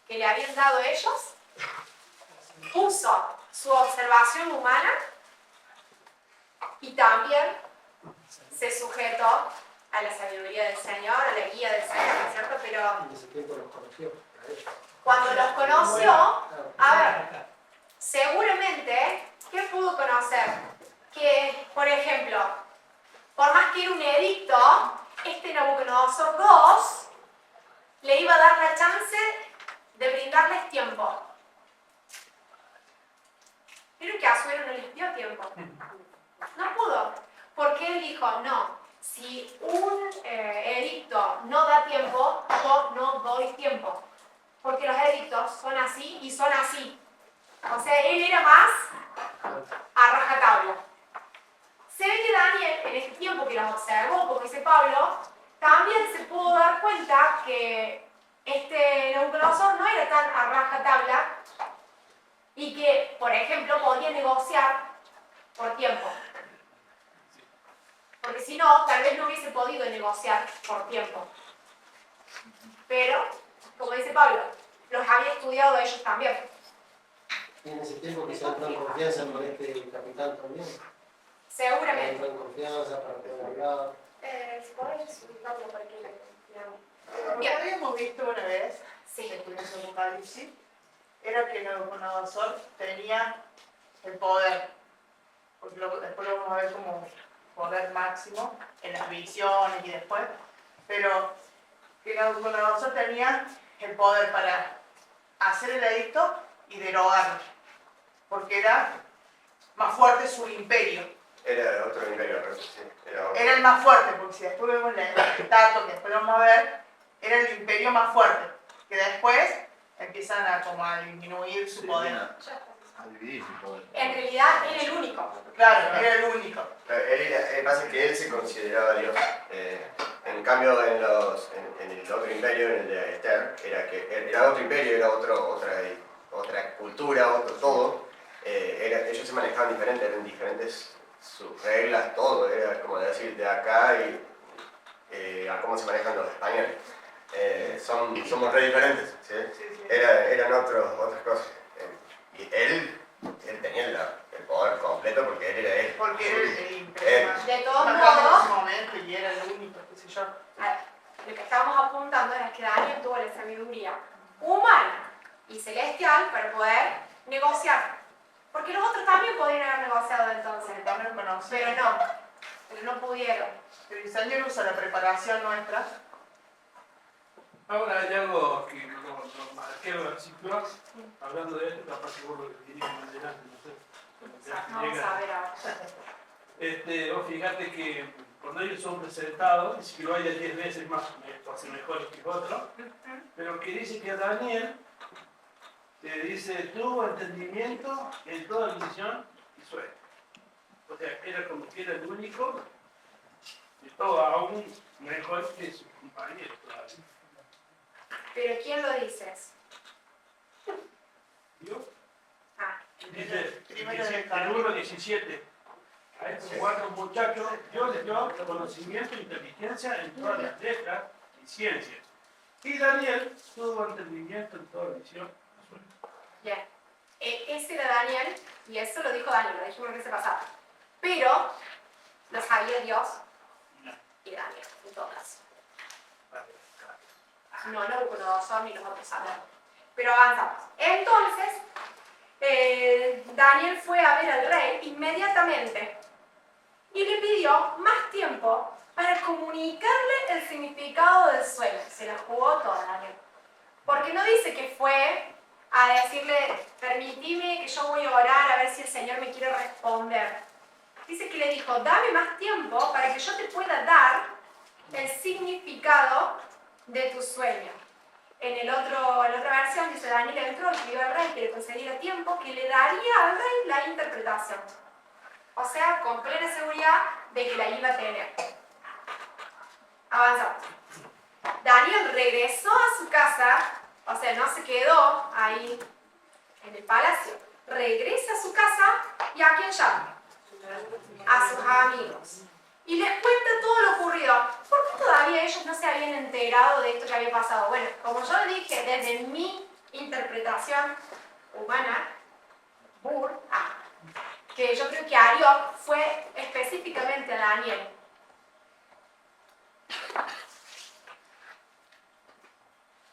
que le habían dado ellos, puso su observación humana y también se sujetó a la sabiduría del Señor, a la guía del Señor, ¿no es cierto? Pero En ese tiempo los conoció a ellos. cuando los conoció, a ver, seguramente, ¿qué pudo conocer? Que, por ejemplo, por más que era un edicto, este Nabucodonosor II le iba a dar la chance de brindarles tiempo. Pero que Asuero no les dio tiempo. No pudo. Porque él dijo, no, si un edicto no da tiempo, yo no doy tiempo. Porque los edictos son así y son así. O sea, él era más a rajatabla. Se ve que Daniel, en este tiempo que los observó, como dice Pablo, también se pudo dar cuenta que este Nabucodonosor no era tan a rajatabla y que, por ejemplo, podía negociar por tiempo. Porque si no, tal vez no hubiese podido negociar por tiempo. Pero, como dice Pablo, los había estudiado ellos también. Y en ese tiempo que se entró en confianza con este capitán también. Seguramente. Entró en confianza para poder hablar. Si podés ubicarlo para que Lo que habíamos visto una vez, Sí. en el Apocalipsis, era que Nabucodonosor tenía el poder, porque después lo vamos a ver como poder máximo en las visiones y después, pero que Nabucodonosor tenía el poder para hacer el edicto y derogarlo, porque era más fuerte su imperio. Era otro imperio, sí. Era el más fuerte, porque si después vemos el dato que después vamos a ver, era el imperio más fuerte, que después empiezan a como a disminuir su poder. A dividir su poder. En realidad era el único. Claro, era el único. Pasa que él se consideraba Dios. En cambio, en el otro imperio, en el de Esther, era otro imperio, era otra cultura, otro todo. Ellos se manejaban diferente, eran diferentes sus reglas, todo. Era como decir de acá y a cómo se manejan los españoles. Somos re diferentes, ¿sí? Eran otras cosas. Y él tenía el poder completo porque él era él. Porque era el imperio más De todos más grande en modos, ese momento y era el único, qué sé yo. lo que estábamos apuntando era que Daniel tuvo la sabiduría humana y celestial para poder negociar. Porque los otros también podrían haber negociado entonces, Porque también lo conocía. pero no pudieron. Pero el Señor usa la preparación nuestra. Ahora hay algo que lo marqué el versículo, hablando de esto, capaz que vos lo dirías más adelante, no sé. Vamos a ver ahora. Vos fíjate que cuando ellos son presentados, dice que lo haya 10 veces más, mejores que otros, pero que dice que a Daniel dice, tuvo entendimiento en toda visión y sueño. O sea, era como que era el único, y todo aún mejor que sus compañeros todavía. ¿Pero quién lo dices? ¿Dios? Primero Dice, de el número 17. A estos 4 muchachos Dios les dio conocimiento e inteligencia en todas las letras y ciencias. Y Daniel tuvo entendimiento en toda visión. Bien. Ese era Daniel, y eso lo dijo Daniel, lo dijimos la vez pasada. Pero lo sabía Dios y Daniel, en todo caso. No Nabucodonosor ni los otros sabios. Pero avanzamos. Entonces, Daniel fue a ver al rey inmediatamente y le pidió más tiempo para comunicarle el significado del sueño. Se la jugó toda Daniel. Porque no dice que fue a decirle, permitime que yo voy a orar a ver si el Señor me quiere responder. Dice que le dijo, dame más tiempo para que yo te pueda dar el significado de tu sueño. En la otra versión dice, Daniel entró y pidió al rey que le concediera tiempo, que le daría al rey la interpretación. O sea, con plena seguridad de que la iba a tener. Avanzamos. Daniel regresó a su casa, o sea, no se quedó ahí en el palacio. Regresa a su casa y ¿a quién llama? A sus amigos. Y les cuenta todo lo ocurrido. ¿Por qué todavía ellos no se habían enterado de esto que había pasado? Bueno, como yo le dije, desde mi interpretación humana, que yo creo que Ariok fue específicamente a Daniel.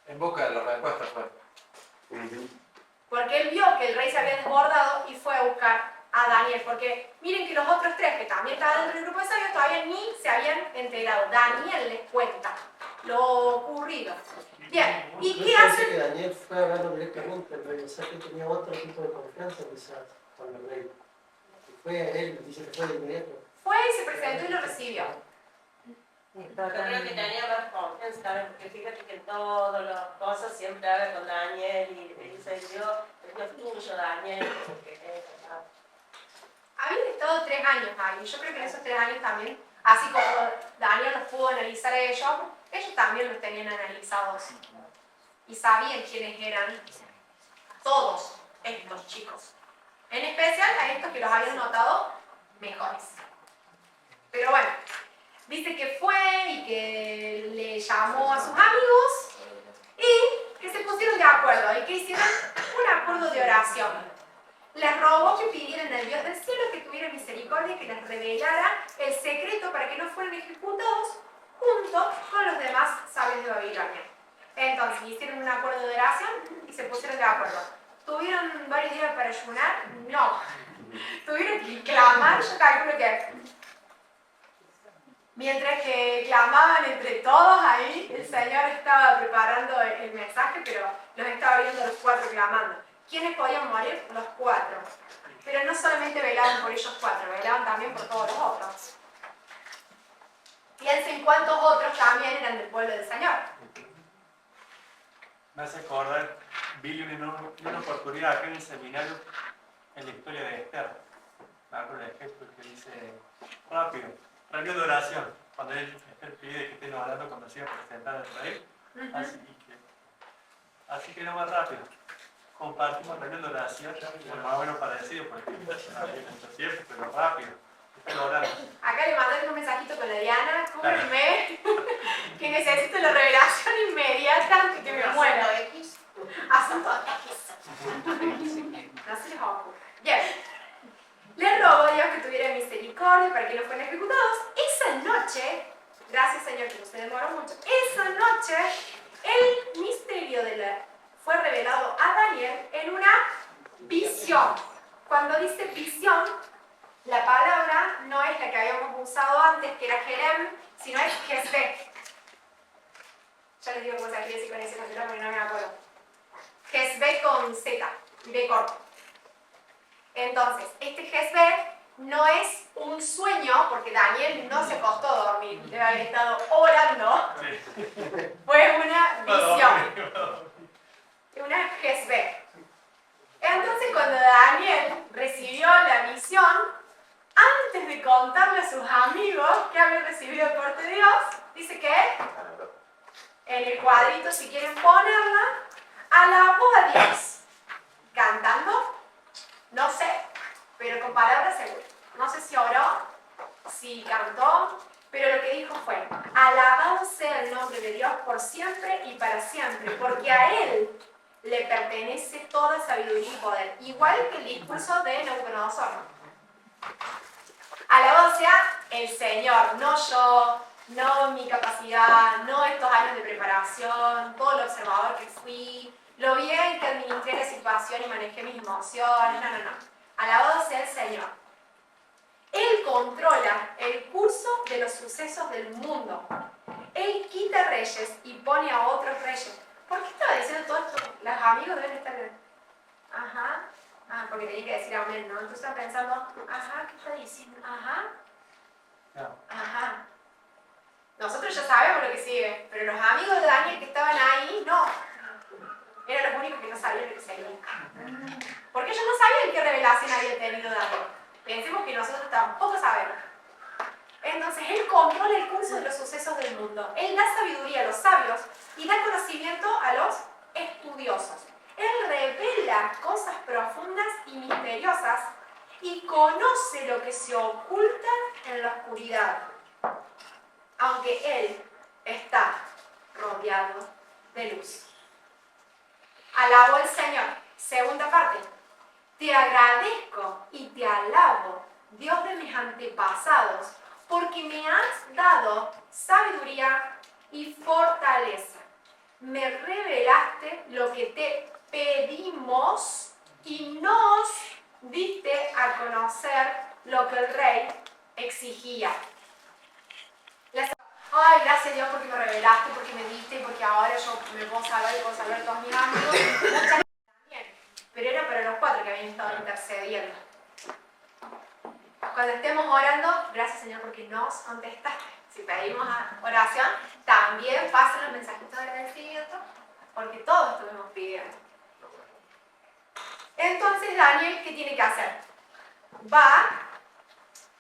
En busca de la respuesta fue. Porque él vio que el rey se había desbordado y fue a buscar a Daniel. Porque miren que los otros tres que también estaban dentro del grupo de sabios todavía ni se habían enterado. Daniel les cuenta lo ocurrido. Bien, ¿y qué Parece hacen? que Daniel fue a hablarlo directamente al rey, o sea que tenía otro tipo de confianza quizás con el rey. Y fue a él, dice que fue de inmediato. Fue y se presentó y lo recibió. Y estaba Yo tan- creo que tenía más confianza también, porque fíjate que todas las cosas siempre habla con Daniel y le dice, el Dios tuyo, Daniel, porque Habían estado 3 años ahí. Yo creo que en esos 3 años también, así como Daniel los pudo analizar a ellos también los tenían analizados. Y sabían quiénes eran todos estos chicos. En especial a estos que los habían notado mejores. Pero bueno, dice que fue y que le llamó a sus amigos y que se pusieron de acuerdo y que hicieron un acuerdo de oración. Les rogó que pidieran al Dios del cielo que tuviera misericordia y que les revelara el secreto para que no fueran ejecutados junto con los demás sabios de Babilonia. Entonces hicieron un acuerdo de oración y se pusieron de acuerdo. ¿Tuvieron varios días para ayunar? No. Tuvieron que clamar, yo calculo que mientras que clamaban entre todos ahí, el Señor estaba preparando el mensaje, pero los estaba viendo los 4 clamando. ¿Quiénes podían morir? Los 4. Pero no solamente velaban por ellos 4, velaban también por todos los otros. Piensen cuántos otros también eran del pueblo del Señor. Me hace acordar, vi una oportunidad acá en el seminario en la historia de Esther. Me acuerdo el ejemplo que dice, rápido, reunión de oración, cuando Esther pide que estén orando cuando se iba a presentar al rey. Así que no más rápido. Compartimos reunión de oración, bueno, más o menos parecido, porque había mucho tiempo, pero rápido. Estén orando. Acá le mandaron un mensajito con la Diana, cúbreme, que necesito la revelación inmediata antes que me muera. Asunto X. No se les ocurre. Bien. Les rogo a Dios que tuviera misericordia para que no fueran ejecutados. Esa noche, gracias Señor que no se demoró mucho, esa noche el misterio fue revelado a Daniel en una visión. Cuando dice visión, la palabra no es la que habíamos usado antes, que era Jerem, sino es Gesbe. Ya les digo cómo se escribe así con ese nombre, porque no me acuerdo. Gesbe con Z, B corto. Entonces, este Gesbe no es un sueño, porque Daniel no se acostó a dormir, debe haber estado orando. Fue una visión. Una Gesbe. Entonces, cuando Daniel recibió la visión, antes de contarle a sus amigos que había recibido de parte de Dios, dice que en el cuadrito, si quieren ponerla, alabó a Dios. ¿Cantando? No sé, pero con palabras seguras. No sé si oró, si cantó, pero lo que dijo fue: alabado sea el nombre de Dios por siempre y para siempre, porque a Él le pertenece toda sabiduría y poder. Igual que el discurso de Nabucodonosor. Alabado sea el Señor, no yo, no mi capacidad, no estos años de preparación, todo lo observador que fui, lo bien que administré la situación y manejé mis emociones, no. Alabado sea el Señor. Él controla el curso de los sucesos del mundo. Él quita reyes y pone a otros reyes. ¿Por qué estaba diciendo todo esto? Los amigos deben estar... Ajá. Ah, porque tenía que decir amén, ¿no? Entonces estaba pensando, ajá, ¿qué está diciendo? Ajá. Ajá. Nosotros ya sabemos lo que sigue, pero los amigos de Daniel que estaban ahí, no. Eran los únicos que no sabían lo que seguía. Porque ellos no sabían qué revelación había tenido Daniel. Pensemos que nosotros tampoco sabemos. Entonces, Él controla el curso de los sucesos del mundo. Él da sabiduría a los sabios y da conocimiento a los estudiosos. Él revela cosas profundas y misteriosas y conoce lo que se oculta en la oscuridad, aunque Él está rodeado de luz. Alabó al Señor. Segunda parte. Te agradezco y te alabo, Dios de mis antepasados, porque me has dado sabiduría y fortaleza. me revelaste lo que te pedimos y nos diste a conocer lo que el rey exigía. Ay, gracias a Dios porque me revelaste, porque me diste, porque ahora yo me puedo salvar y puedo salvar a todos mis amigos. Muchas gracias también. Pero era para los 4 que habían estado intercediendo. Cuando estemos orando, gracias Señor porque nos contestaste. Si pedimos oración, también pasen los mensajitos de agradecimiento, porque todos estuvimos pidiendo. Entonces Daniel, ¿qué tiene que hacer? Va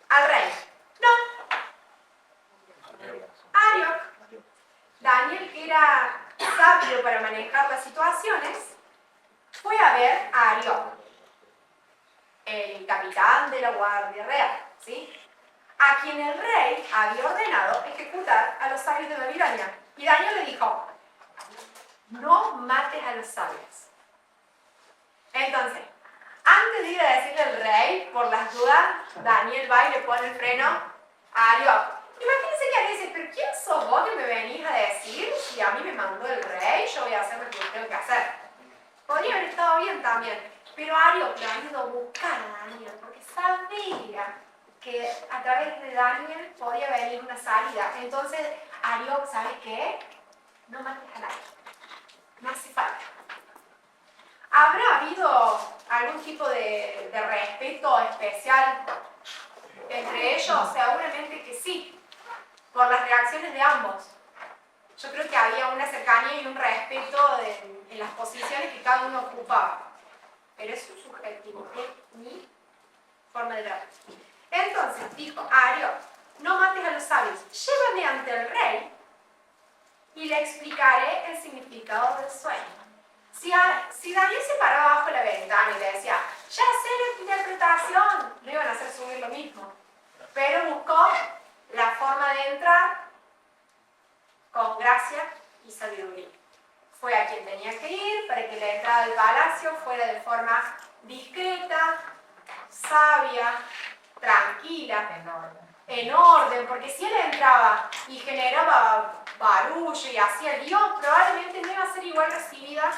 al rey. No. Arioc. Daniel, que era sabio para manejar las situaciones, fue a ver a Arioc, el capitán de la Guardia Real, ¿sí? A quien el rey había ordenado ejecutar a los sabios de Babilonia. Y Daniel le dijo, no mates a los sabios. Entonces, antes de ir a decirle al rey, por las dudas, Daniel va y le pone el freno a Arioc. Imagínense que alguien dice, pero ¿quién sos vos que me venís a decir si a mí me mandó el rey, yo voy a hacer lo que tengo que hacer? Podría haber estado bien también, pero Arioc le ha ido a buscar a Daniel, porque sabía que a través de Daniel podía venir una salida. Entonces, Arioc, ¿sabes qué? No mates a nadie. No hace falta. ¿Habrá habido algún tipo de respeto especial entre ellos? Seguramente que sí, por las reacciones de ambos. Yo creo que había una cercanía y un respeto en las posiciones que cada uno ocupaba. Pero es su subjetivo, es mi forma de ver. Entonces dijo Arioc, no mates a los sabios, llévame ante el rey y le explicaré el significado del sueño. Si Daniel se paraba bajo la ventana y le decía, ya sé la interpretación, le iban a hacer subir lo mismo. Pero buscó la forma de entrar con gracia y sabiduría. Fue a quien tenía que ir para que la entrada del palacio fuera de forma discreta, sabia, tranquila, en orden, porque si él entraba y generaba barullo y hacía lío, probablemente no iba a ser igual recibida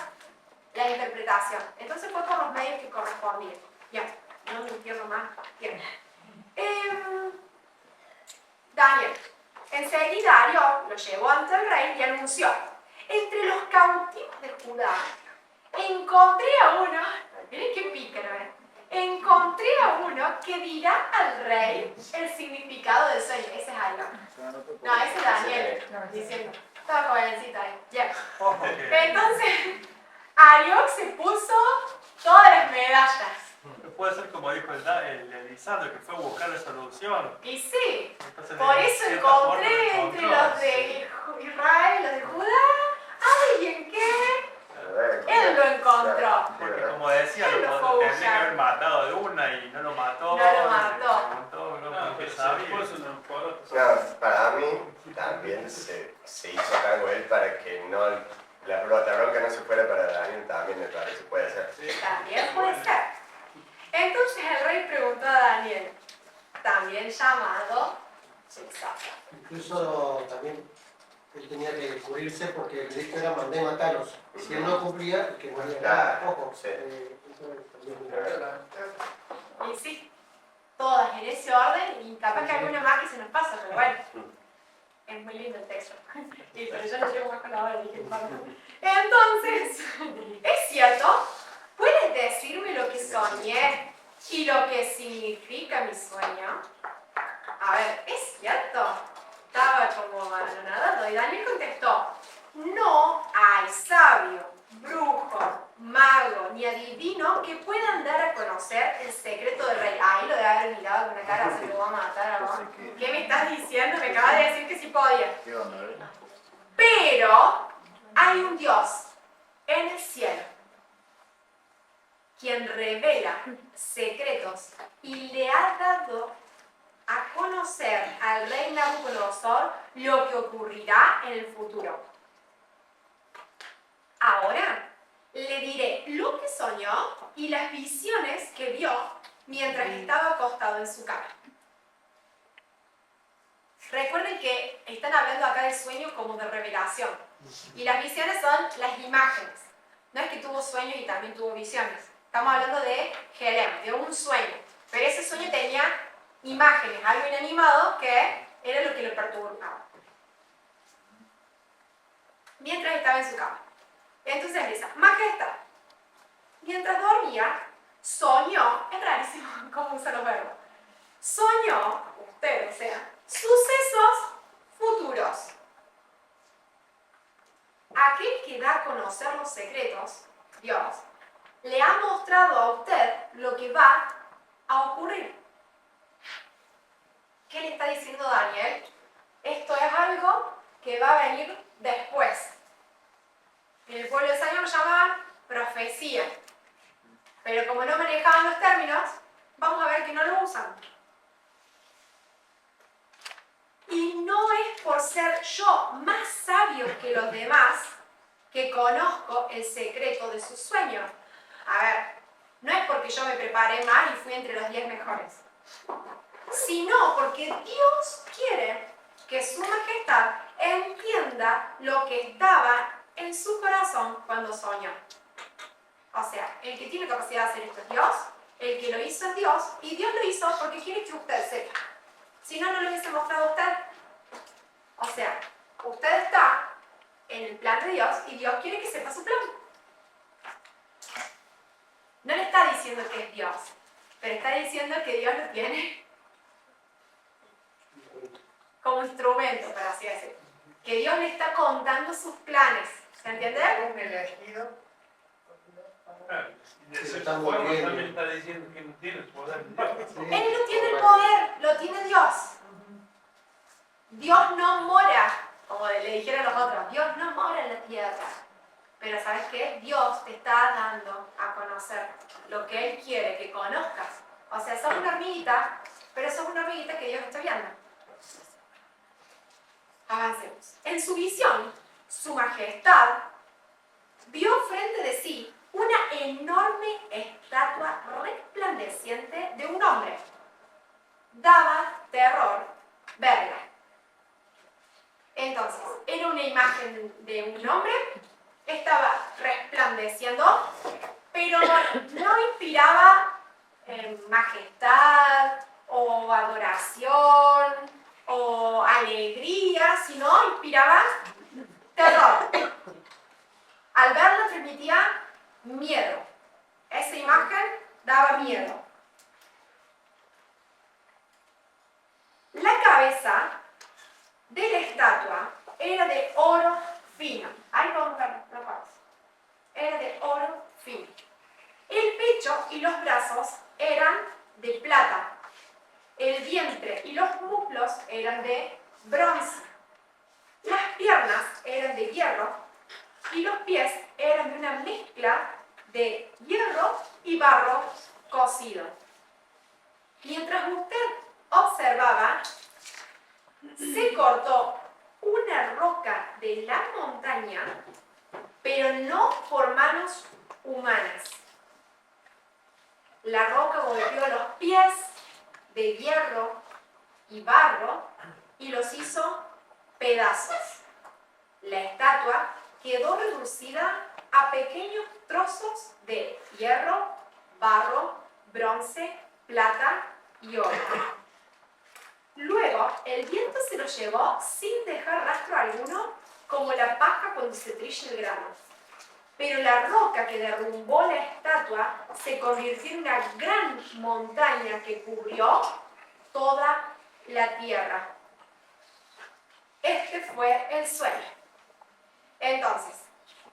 la interpretación. Entonces fue por los medios que correspondían. Ya, no me entiendo más. Bien. Daniel, enseguida Arioc lo llevó ante el rey y anunció, entre los cautivos de Judá, encontré a uno, miren qué pícaro, encontré a uno que dirá al rey el significado del sueño. Ese es Arioc. No, ese es Daniel, diciendo, estaba jovencita ahí. Ya. Entonces, Arioc se puso todas las medallas. Puede ser como dijo el Elisandro, que fue a buscar la solución. Y sí, Entonces, por eso encontré entre los de Israel, los de Judá, alguien que él lo encontró. Porque como decía, Él lo fue a tendría que buscar. haber matado de una y no lo mató. No lo mató. No, pero para mí también se hizo cargo él para que no la pelota bronca no se fuera para Daniel, también me parece, puede ser. También puede ser. Entonces el rey preguntó a Daniel, también llamado Sensata. Incluso también él tenía que cubrirse porque el dicto era mandé matarlos. Si él no cumplía, que no había nada. Ojo. Sí. Y sí, todas en ese orden, y capaz que alguna más que se nos pasa, pero bueno, es muy lindo el texto. Y, pero yo lo llevo más con la hora, dije, perdón. Entonces, es cierto, ¿puedes decirme lo que soñé y lo que significa mi sueño? A ver, ¿es cierto? Estaba como anonadado y Daniel contestó, no hay sabio, brujo, mago ni adivino que puedan dar a conocer el secreto del rey. Ahí lo de haber mirado con una cara, se lo va a matar a vos. ¿Qué me estás diciendo? Me acabas de decir que sí podía. Pero hay un Dios en el cielo quien revela secretos y le ha dado a conocer al rey Nabucodonosor lo que ocurrirá en el futuro. Ahora le diré lo que soñó y las visiones que vio mientras estaba acostado en su cama. Recuerden que están hablando acá del sueño como de revelación. Y las visiones son las imágenes. No es que tuvo sueños y también tuvo visiones. Estamos hablando de Helem, de un sueño. Pero ese sueño tenía imágenes, algo inanimado que era lo que lo perturbaba. Mientras estaba en su cama. Entonces empieza, Majestad. Mientras dormía, soñó, es rarísimo cómo usa los verbos. Soñó, usted, o sea, sucesos futuros. Aquel que da a conocer los secretos, Dios, le ha mostrado a usted lo que va a ocurrir. ¿Qué le está diciendo Daniel? Esto es algo que va a venir después. En el pueblo de Israel lo llamaban profecía. Pero como no manejaban los términos, vamos a ver que no lo usan. Y no es por ser yo más sabio que los demás que conozco el secreto de sus sueños. A ver, no es porque yo me preparé más y fui entre los 10 mejores, sino porque Dios quiere que su majestad entienda lo que estaba en su corazón cuando soñó. O sea, el que tiene capacidad de hacer esto es Dios, el que lo hizo es Dios, y Dios lo hizo porque quiere que usted sepa. Si no, no lo hubiese mostrado a usted. O sea, usted está en el plan de Dios y Dios quiere que sepa su plan. No le está diciendo que es Dios, pero está diciendo que Dios lo tiene como instrumento, para así decirlo. Que Dios le está contando sus planes. ¿Se entiende? Un elegido. Eso está muy bien. también está diciendo que no tiene poder. Él no tiene el poder, lo tiene Dios. Dios no mora, como le dijeron los otros, Dios no mora en la tierra. Pero ¿sabes qué? Dios te está dando a conocer lo que Él quiere que conozcas. O sea, sos una hormiguita, pero sos una hormiguita que Dios está viendo. Avancemos. En su visión, su majestad vio frente de sí una enorme estatua resplandeciente de un hombre. Daba terror verla. Entonces, era una imagen de un hombre, estaba resplandeciendo, pero no inspiraba majestad o adoración o alegría, sino inspiraba terror. Al verla transmitía miedo. Esa imagen daba miedo. La cabeza de la estatua era de oro fino. Ahí vamos a ver la pausa. Era de oro fino. El pecho y los brazos eran de plata. El vientre y los muslos eran de bronce. Las piernas eran de hierro y los pies eran de una mezcla de hierro y barro cocido. Mientras usted observaba, se cortó una roca de la montaña, pero no por manos humanas. La roca golpeó los pies de hierro y barro y los hizo pedazos. La estatua quedó reducida a pequeños trozos de hierro, barro, bronce, plata y oro. Luego, el viento se lo llevó sin dejar rastro alguno, como la paja cuando se trilla el grano. Pero la roca que derrumbó la estatua se convirtió en una gran montaña que cubrió toda la tierra. Este fue el sueño. Entonces,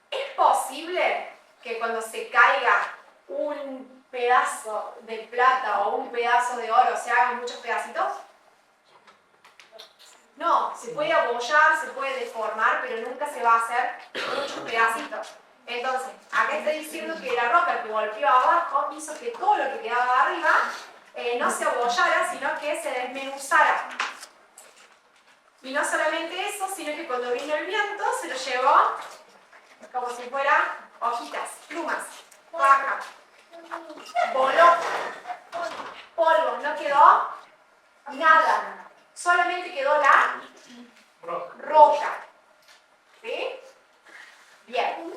¿es posible que cuando se caiga un pedazo de plata o un pedazo de oro se hagan muchos pedacitos? No, se puede abollar, se puede deformar, pero nunca se va a hacer muchos pedacitos. Entonces, acá está diciendo que la roca que golpeó abajo hizo que todo lo que quedaba arriba no se abollara, sino que se desmenuzara. Y no solamente eso, sino que cuando vino el viento se lo llevó como si fuera hojitas, plumas, paja, voló, polvo, no quedó nada, solamente quedó la Roca. roca. ¿Sí? Bien.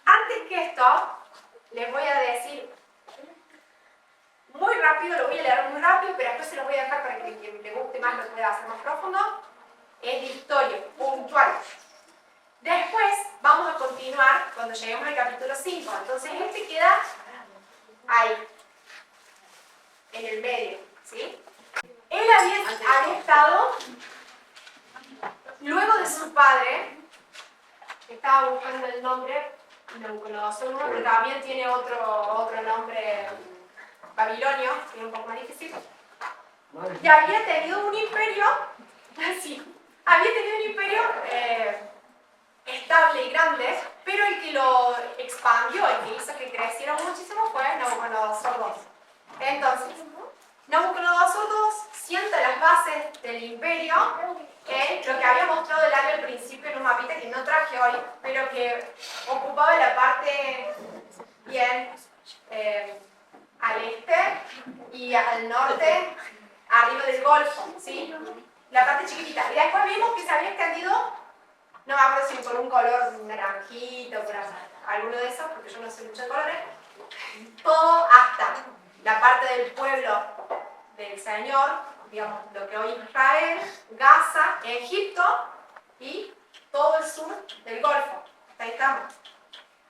Antes que esto, les voy a decir muy rápido, lo voy a leer muy rápido, pero después se lo voy a dejar para que quien le guste más lo pueda hacer más profundo. Es de historia, puntual. Después vamos a continuar cuando lleguemos al capítulo 5. Entonces este queda ahí, en el medio, ¿sí? Él había estado, luego de su padre, estaba buscando el nombre, Nabucodonosor I, pero también tiene otro nombre babilonio, que es un poco más difícil, y había tenido un imperio, sí, había tenido un imperio estable y grande, pero el que lo expandió, el que hizo que creciera muchísimo fue Nabucodonosor II. Entonces, Nabucodonosor II sienta las bases del imperio en lo que había mostrado el área al principio en un mapita que no traje hoy, pero que ocupaba la parte bien al este y al norte, arriba del Golfo, ¿sí? La parte chiquitita. Y después vimos que se había extendido, no me acuerdo si por un color naranjito, por alguno de esos, porque yo no sé mucho de colores, todo hasta la parte del pueblo del Señor, digamos, lo que hoy es Israel, Gaza, Egipto y todo el sur del Golfo. Ahí estamos.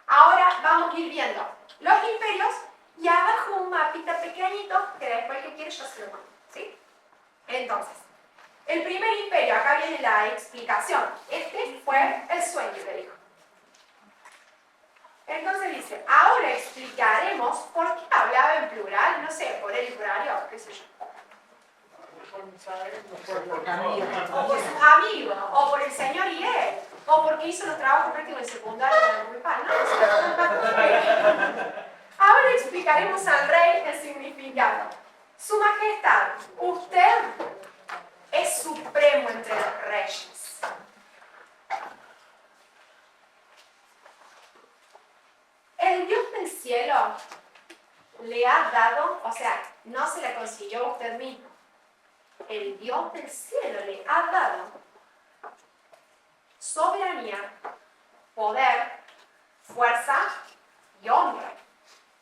Ahora vamos a ir viendo los imperios y abajo un mapita pequeñito que después que quiere yo se lo mando, ¿sí? Entonces, el primer imperio, acá viene la explicación. Este fue el sueño del hijo. Entonces dice, ahora explicaremos por qué hablaba en plural, no sé, por el horario, qué sé yo. O por sus amigos, o por el Señor y él, o porque hizo los trabajos prácticos en secundario de la culpa, no sé. Ahora explicaremos al rey el significado. Su majestad, usted es supremo entre los reyes. El Dios del cielo le ha dado, o sea, no se la consiguió usted mismo. El Dios del cielo le ha dado soberanía, poder, fuerza y honra.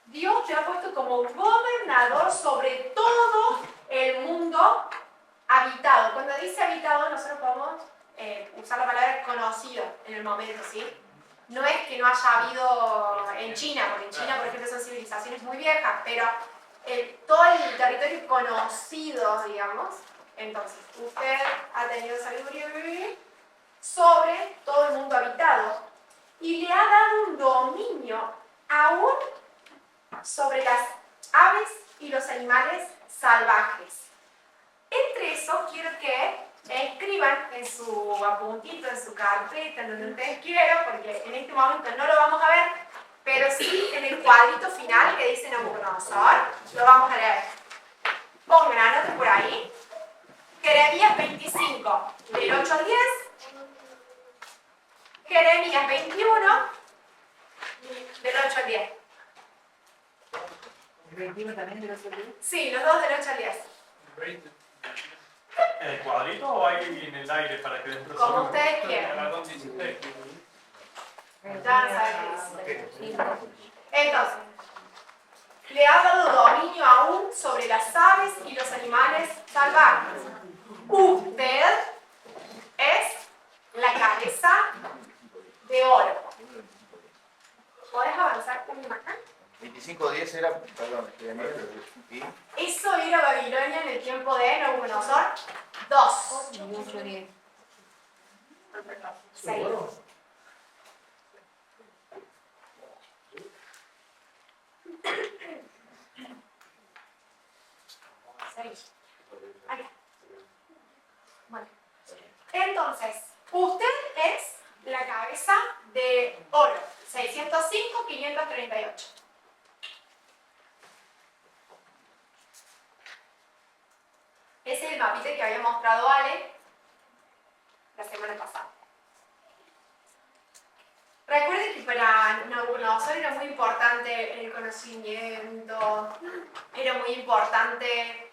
Dios te ha puesto como gobernador sobre todo el mundo habitado. Cuando dice habitado, nosotros podemos usar la palabra conocido en el momento, ¿sí? No es que no haya habido en China, porque en China, por ejemplo, son civilizaciones muy viejas, pero todo el territorio conocido, digamos. Entonces, usted ha tenido sabiduría sobre todo el mundo habitado y le ha dado un dominio aún sobre las aves y los animales salvajes. Entre eso, quiero que escriban en su apuntito, en su carpeta, en donde ustedes quieran, porque en este momento no lo vamos a ver, pero sí en el cuadrito final que dice Nabucodonosor, lo vamos a leer. Pongan, anoten por ahí. Jeremías 25, del 8 al 10. Jeremías 21, del 8 al 10. ¿El 21 también de los otros? Sí, los dos del 8 al 10. ¿En el cuadrito o ahí en el aire para que dentro Como solo- ustedes quieran. Ya saben qué dice. Entonces, le ha dado dominio aún sobre las aves y los animales salvajes. Usted es la cabeza de oro. ¿Podés avanzar un imagen? 25:10 era, perdón, ¿y? Eso era Babilonia en el tiempo de Nabucodonosor 2. 6. Bueno. Entonces, usted es la cabeza de oro. 605, 538. Ese es el mapita que había mostrado Ale la semana pasada. Recuerden que para Nabucodonosor era muy importante el conocimiento, era muy importante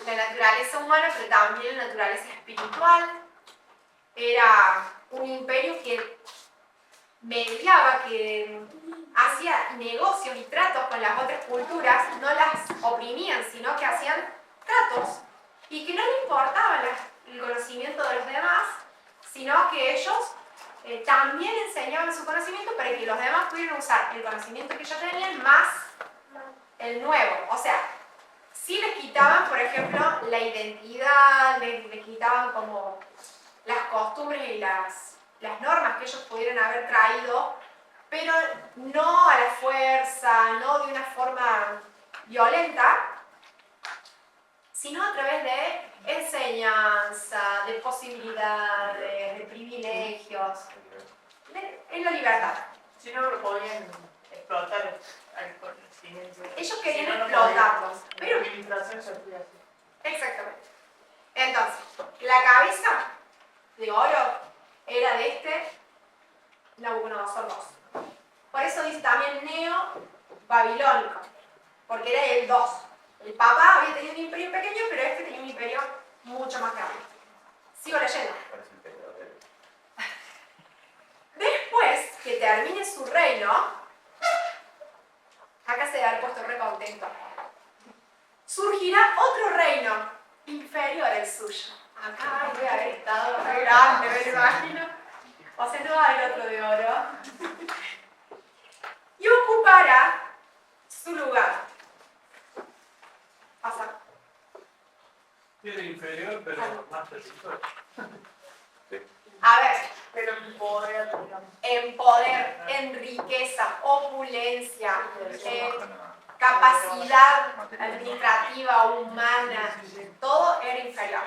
la naturaleza humana, pero también la naturaleza espiritual. Era un imperio que mediaba, que hacía negocios y tratos con las otras culturas, no las oprimían, sino que hacían tratos y que no le importaba el conocimiento de los demás, sino que ellos también enseñaban su conocimiento para que los demás pudieran usar el conocimiento que ellos tenían más el nuevo. O sea, sí les quitaban, por ejemplo, la identidad, les quitaban como las costumbres y las normas que ellos pudieran haber traído, pero no a la fuerza, no de una forma violenta, sino a través de enseñanza, de posibilidades, de privilegios, en la libertad. Si no lo podían explotar al conocimiento. Ellos querían Si no, no explotarlos, podían. pero... La administración se hacía así. Exactamente. Entonces, la cabeza de oro era de este Nabucodonosor II. Por eso dice también neo-babilónico, porque era el 2. El papá había tenido un imperio pequeño, pero este tenía un imperio mucho más grande. Sigo leyendo. Después que termine su reino, acá se debe haber puesto re contento, surgirá otro reino inferior al suyo. Acá voy a haber estado re grande, me lo imagino. O sea, no va a haber otro de oro. Y ocupará su lugar. Pasa. Era inferior, pero más territorio. A ver, Pero en poder, digamos. en poder, en riqueza, opulencia, capacidad administrativa, humana, todo era inferior.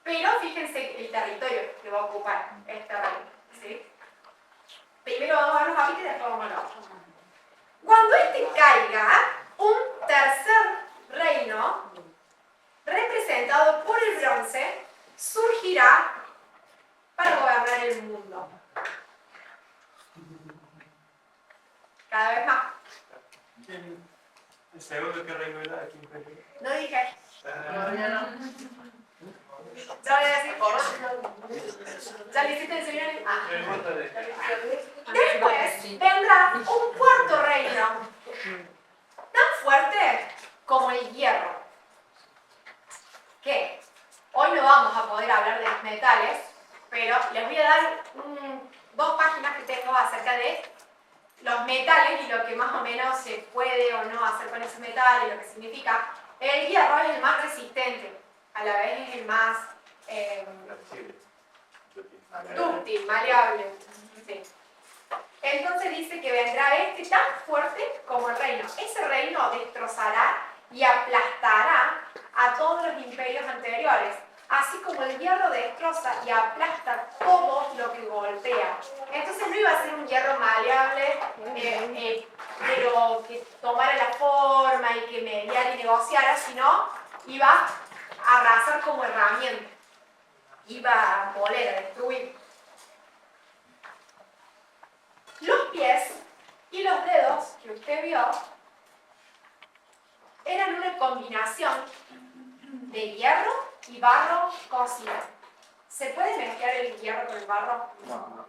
Pero fíjense el territorio que va a ocupar este reino, ¿sí? Primero vamos a ver los capítulos y después vamos a los otros. Cuando este caiga, un tercer reino, representado por el bronce, surgirá para gobernar el mundo. Cada vez más. ¿El segundo qué reino era? ¿Quién fue? No dije. Todavía no. Ya voy a decir. ¿Ya le hiciste el seminario? Ah. Después vendrá un cuarto reino, tan fuerte como el hierro, que hoy no vamos a poder hablar de los metales, pero les voy a dar 2 páginas que tengo acerca de los metales y lo que más o menos se puede o no hacer con esos metales, lo que significa. El hierro es el más resistente, a la vez es el más dúctil, maleable. Sí. Entonces dice que vendrá este tan fuerte como el reino. Ese reino destrozará y aplastará a todos los imperios anteriores, así como el hierro destroza y aplasta todo lo que golpea. Entonces no iba a ser un hierro maleable, pero que tomara la forma y que mediara y negociara, sino iba a arrasar como herramienta, iba a moler, a destruir. Los pies y los dedos que usted vio eran una combinación de hierro y barro cocido. ¿Se puede mezclar el hierro con el barro? No.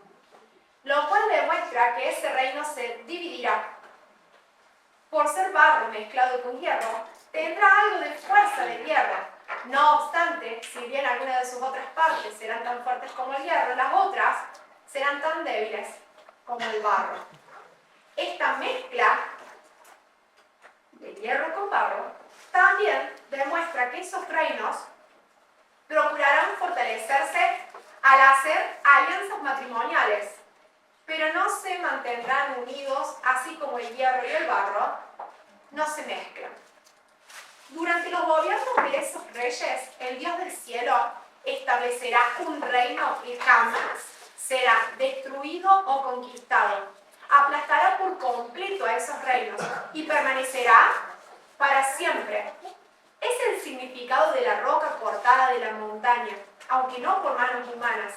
Lo cual demuestra que ese reino se dividirá. Por ser barro mezclado con hierro, tendrá algo de fuerza de hierro. No obstante, si bien algunas de sus otras partes serán tan fuertes como el hierro, las otras serán tan débiles como el barro. Esta mezcla de hierro con barro también demuestra que esos reinos procurarán fortalecerse al hacer alianzas matrimoniales, pero no se mantendrán unidos, así como el hierro y el barro no se mezclan. Durante los gobiernos de esos reyes, el Dios del cielo establecerá un reino que jamás será destruido o conquistado. Aplastará por completo a esos reinos y permanecerá para siempre. Es el significado de la roca cortada de la montaña, aunque no por manos humanas.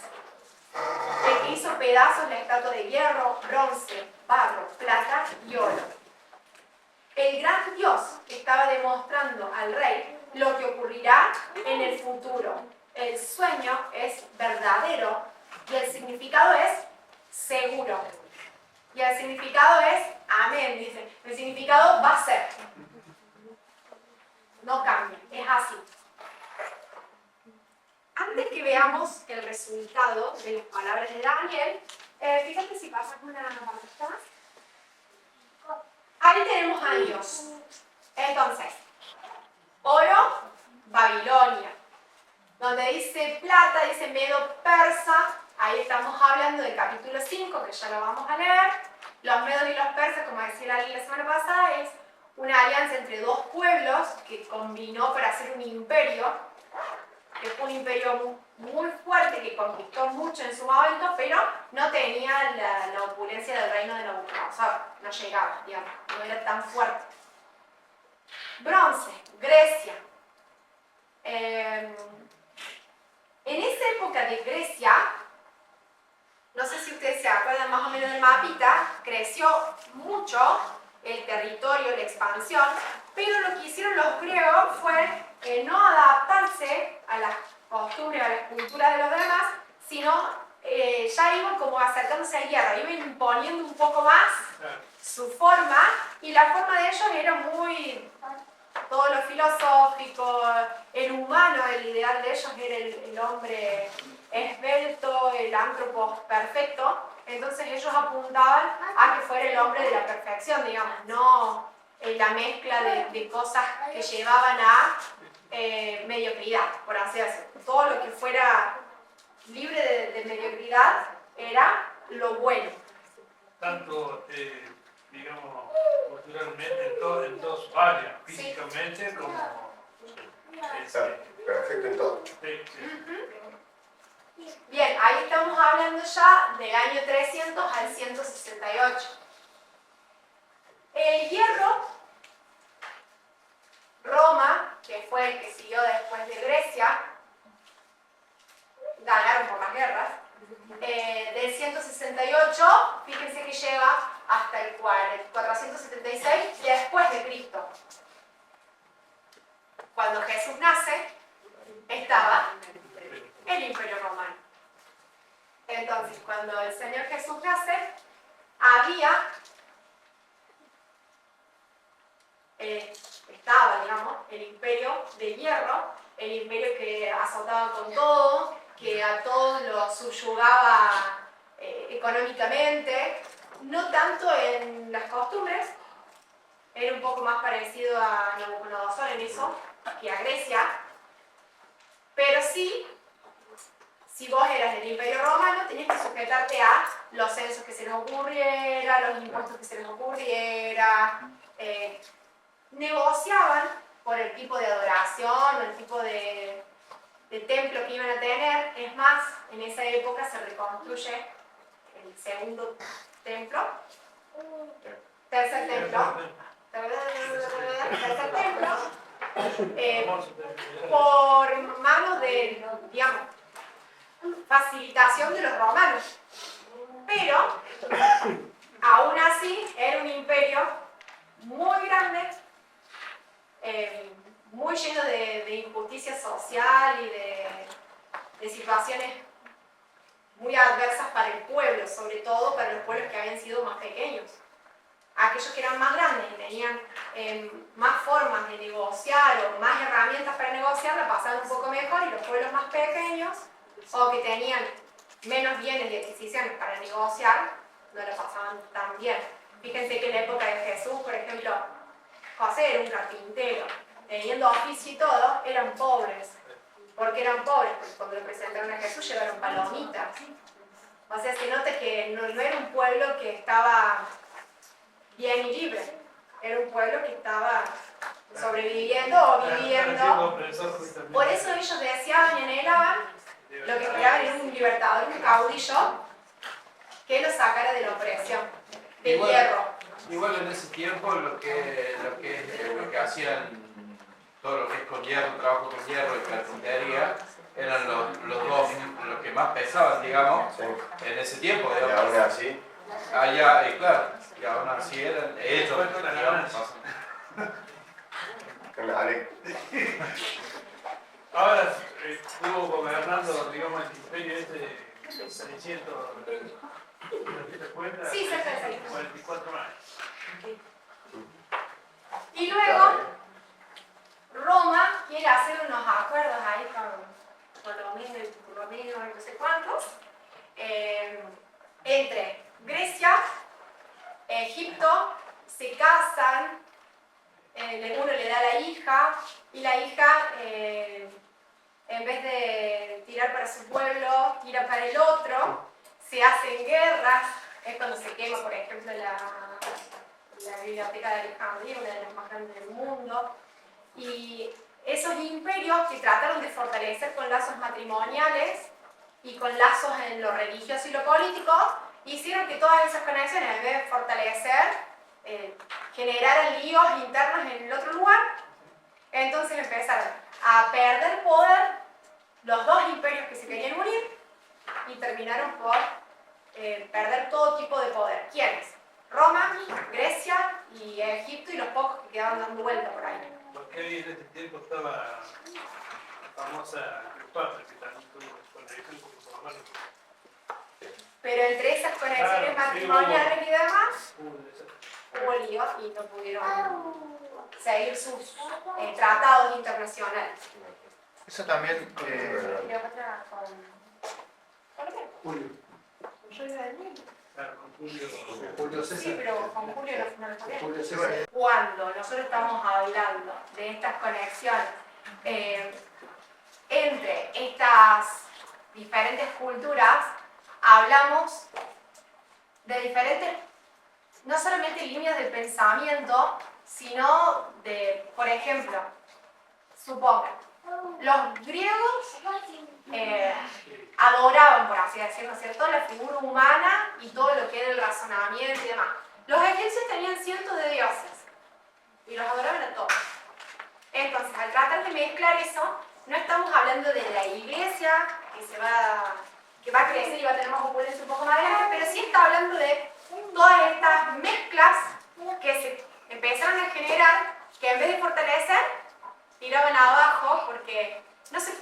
El que hizo pedazos la estatua de hierro, bronce, barro, plata y oro. el gran Dios estaba demostrando al rey lo que ocurrirá en el futuro. El sueño es verdadero y el significado es seguro. Y el significado es amén, dice. El significado va a ser. No cambia, es así. Antes que veamos el resultado de las palabras de Daniel, fíjate si pasas una pantalla. Ahí tenemos a Dios. Entonces, oro, Babilonia. Donde dice plata, dice Medo Persa. Ahí estamos hablando del capítulo 5, que ya lo vamos a leer. Los medos y los persas, como decía la semana pasada, es una alianza entre dos pueblos que combinó para hacer un imperio, que fue un imperio muy fuerte, que conquistó mucho en su momento, pero no tenía la opulencia del reino de Nabucodonosor, no llegaba, digamos, no era tan fuerte. Bronce, Grecia. En esa época de Grecia, no sé si ustedes se acuerdan más o menos del mapita, creció mucho el territorio, la expansión, pero lo que hicieron los griegos fue no adaptarse a las costumbres, a la cultura de los demás, sino ya iban como acercándose a guerra, iban imponiendo un poco más su forma, y la forma de ellos era muy, todo lo filosófico, el humano, el ideal de ellos era el hombre esbelto, el antropos perfecto. Entonces ellos apuntaban a que fuera el hombre de la perfección, digamos, no la mezcla de cosas que llevaban a mediocridad, por así decirlo. Todo lo que fuera libre de mediocridad era lo bueno. Tanto, digamos, culturalmente, en todas sus áreas, físicamente sí, como... Perfecto en todo. Sí, sí. Bien, ahí estamos hablando ya del año 300 al 168. El hierro, Roma, que fue el que siguió después de Grecia, ganaron por las guerras, del 168, fíjense que llega hasta el 476 después de Cristo. Cuando Jesús nace, estaba el Imperio Romano. Entonces, cuando el Señor Jesús nace, estaba, digamos, el imperio de hierro, el imperio que azotaba con todo, que a todos los subyugaba económicamente, no tanto en las costumbres, era un poco más parecido a Nabucodonosor en eso, que a Grecia, pero sí, si vos eras del Imperio Romano, tenías que sujetarte a los censos que se les ocurriera, los impuestos que se les ocurriera, negociaban por el tipo de adoración o el tipo de templo que iban a tener. Es más, en esa época se reconstruye el segundo templo, tercer templo, por manos de, digamos, facilitación de los romanos. Pero, aún así, era un imperio muy grande, muy lleno de injusticia social y de situaciones muy adversas para el pueblo, sobre todo para los pueblos que habían sido más pequeños. Aquellos que eran más grandes y tenían más formas de negociar o más herramientas para negociar, la pasaban un poco mejor, y los pueblos más pequeños o que tenían menos bienes y adquisiciones para negociar, no la pasaban tan bien. Fíjense que en la época de Jesús, por ejemplo, José era un carpintero, teniendo oficio y todo, eran pobres. ¿Por qué eran pobres? Porque cuando le presentaron a Jesús llevaron palomitas. O sea, se nota que no era un pueblo que estaba bien y libre, era un pueblo que estaba sobreviviendo o viviendo. Por eso ellos deseaban y anhelaban, lo que querían era un libertador, un caudillo que los sacara de la opresión, del hierro. Igual en ese tiempo lo que hacían, todo lo que es con hierro, trabajo con hierro y carpintería, eran los dos, los que más pesaban, digamos, en ese tiempo. Y aún así. Allá, claro, y aún así eran ellos, digamos, Dale. Ahora estuvo gobernando, digamos, el imperio este 600, ¿te das cuenta? Sí, cerca de 600. 44 años. Y luego, Roma quiere hacer unos acuerdos ahí con Romeo, no sé cuántos, entre Grecia, Egipto, se casan, uno le da la hija, y la hija, en vez de tirar para su pueblo, tira para el otro, se hacen guerras, es cuando se quema, por ejemplo, la biblioteca de Alejandría, una de las más grandes del mundo, y esos imperios que trataron de fortalecer con lazos matrimoniales y con lazos en lo religioso y lo político, hicieron que todas esas conexiones, en vez de fortalecer, generaran líos internos en el otro lugar. Entonces empezaron a perder poder los dos imperios que se querían unir y terminaron por perder todo tipo de poder. ¿Quiénes? Roma, Grecia y Egipto, y los pocos que quedaban dando vuelta por ahí. Porque ahí en este tiempo estaba la famosa Cleopatra, que también tuvo conexión con su hermano. Pero entre esas conexiones matrimoniales y demás, hubo líos y no pudieron seguir sus tratados internacionales. Eso también, Cleopatra con qué? Julio. Yo iba del mismo. Claro, con Julio César. Sí, pero con Julio no lo sabía. Julio César. Cuando nosotros estamos hablando de estas conexiones entre estas diferentes culturas, hablamos de diferentes, no solamente líneas de pensamiento, sino de, por ejemplo, supongan, los griegos adoraban, por así decirlo, ¿cierto?, la figura humana y todo lo que era el razonamiento y demás. Los egipcios tenían cientos de dioses y los adoraban a todos. Entonces, al tratar de mezclar eso, no estamos hablando de la iglesia que va a crecer y va a tener más opulencia un poco más adelante, pero sí está hablando de todas estas mezclas que se empezaron a generar, que en vez de fortalecer, tiraban abajo, porque no se,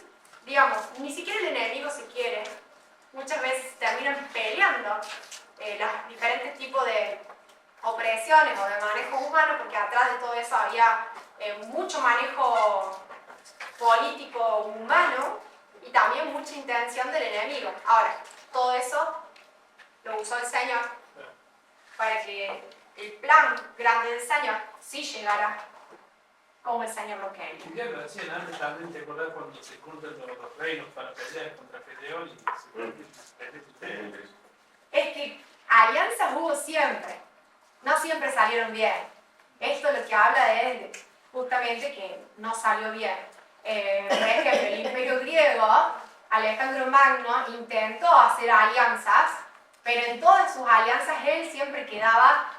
digamos, ni siquiera el enemigo se quiere. Muchas veces terminan peleando los diferentes tipos de opresiones o de manejo humano, porque atrás de todo eso había mucho manejo político humano y también mucha intención del enemigo. Ahora, todo eso lo usó el Señor para que el plan grande del Señor sí llegara como el Señor lo quería. Ya lo hacían antes también, ¿te acordás cuando se juntan los reinos para pelear contra Gedeón y se pelean? Es que alianzas hubo siempre, no siempre salieron bien. Esto lo que habla es justamente que no salió bien. Por ejemplo, el Imperio griego, Alejandro Magno intentó hacer alianzas, pero en todas sus alianzas él siempre quedaba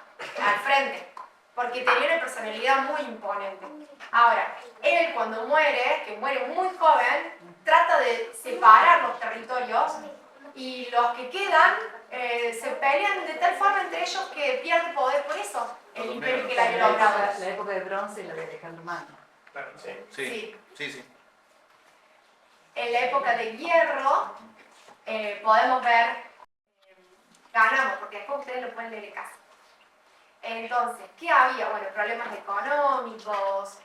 al frente, porque tenía una personalidad muy imponente. Ahora, él cuando muere, que muere muy joven, trata de separar los territorios y los que quedan se pelean de tal forma entre ellos que pierden poder por eso, el imperio que le había logrado. La época de bronce y la de Alejandro Magno. Claro, Sí. sí. En la época de hierro podemos ver, ganamos, porque después ustedes lo pueden leer en casa. Entonces, ¿qué había? Bueno, problemas económicos,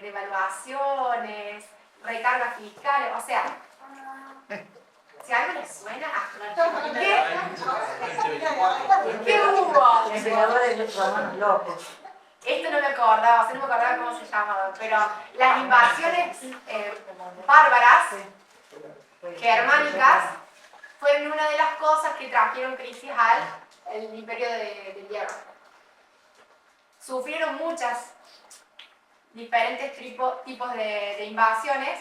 devaluaciones, recargas fiscales, o sea, si a algo les suena, ¿qué hubo? Emperadores romanos locos. Esto no me acordaba, no me acordaba cómo se llamaba, pero las invasiones bárbaras, germánicas, fueron una de las cosas que trajeron crisis al imperio del hierro. Sufrieron muchas diferentes tipos de invasiones.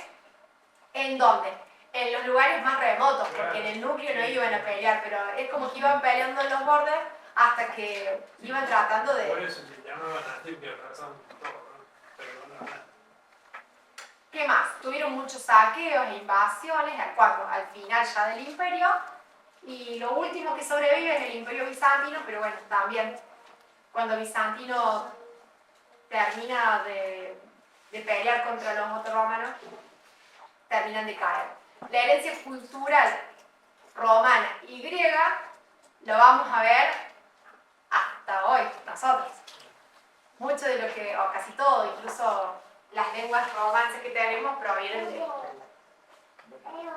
¿En dónde? En los lugares más remotos, porque en el núcleo no iban a pelear, pero es como que iban peleando en los bordes hasta que iban tratando de... Por eso se llamaban así, que razón todo, ¿no? Pero no. ¿Qué más? Tuvieron muchos saqueos e invasiones, al final ya del imperio, y lo último que sobrevive es el imperio bizantino, pero bueno, también cuando Bizantino termina de de pelear contra los otorromanos, terminan de caer. La herencia cultural romana y griega lo vamos a ver hasta hoy, nosotros. Mucho de lo que, o casi todo, incluso las lenguas romances que tenemos provienen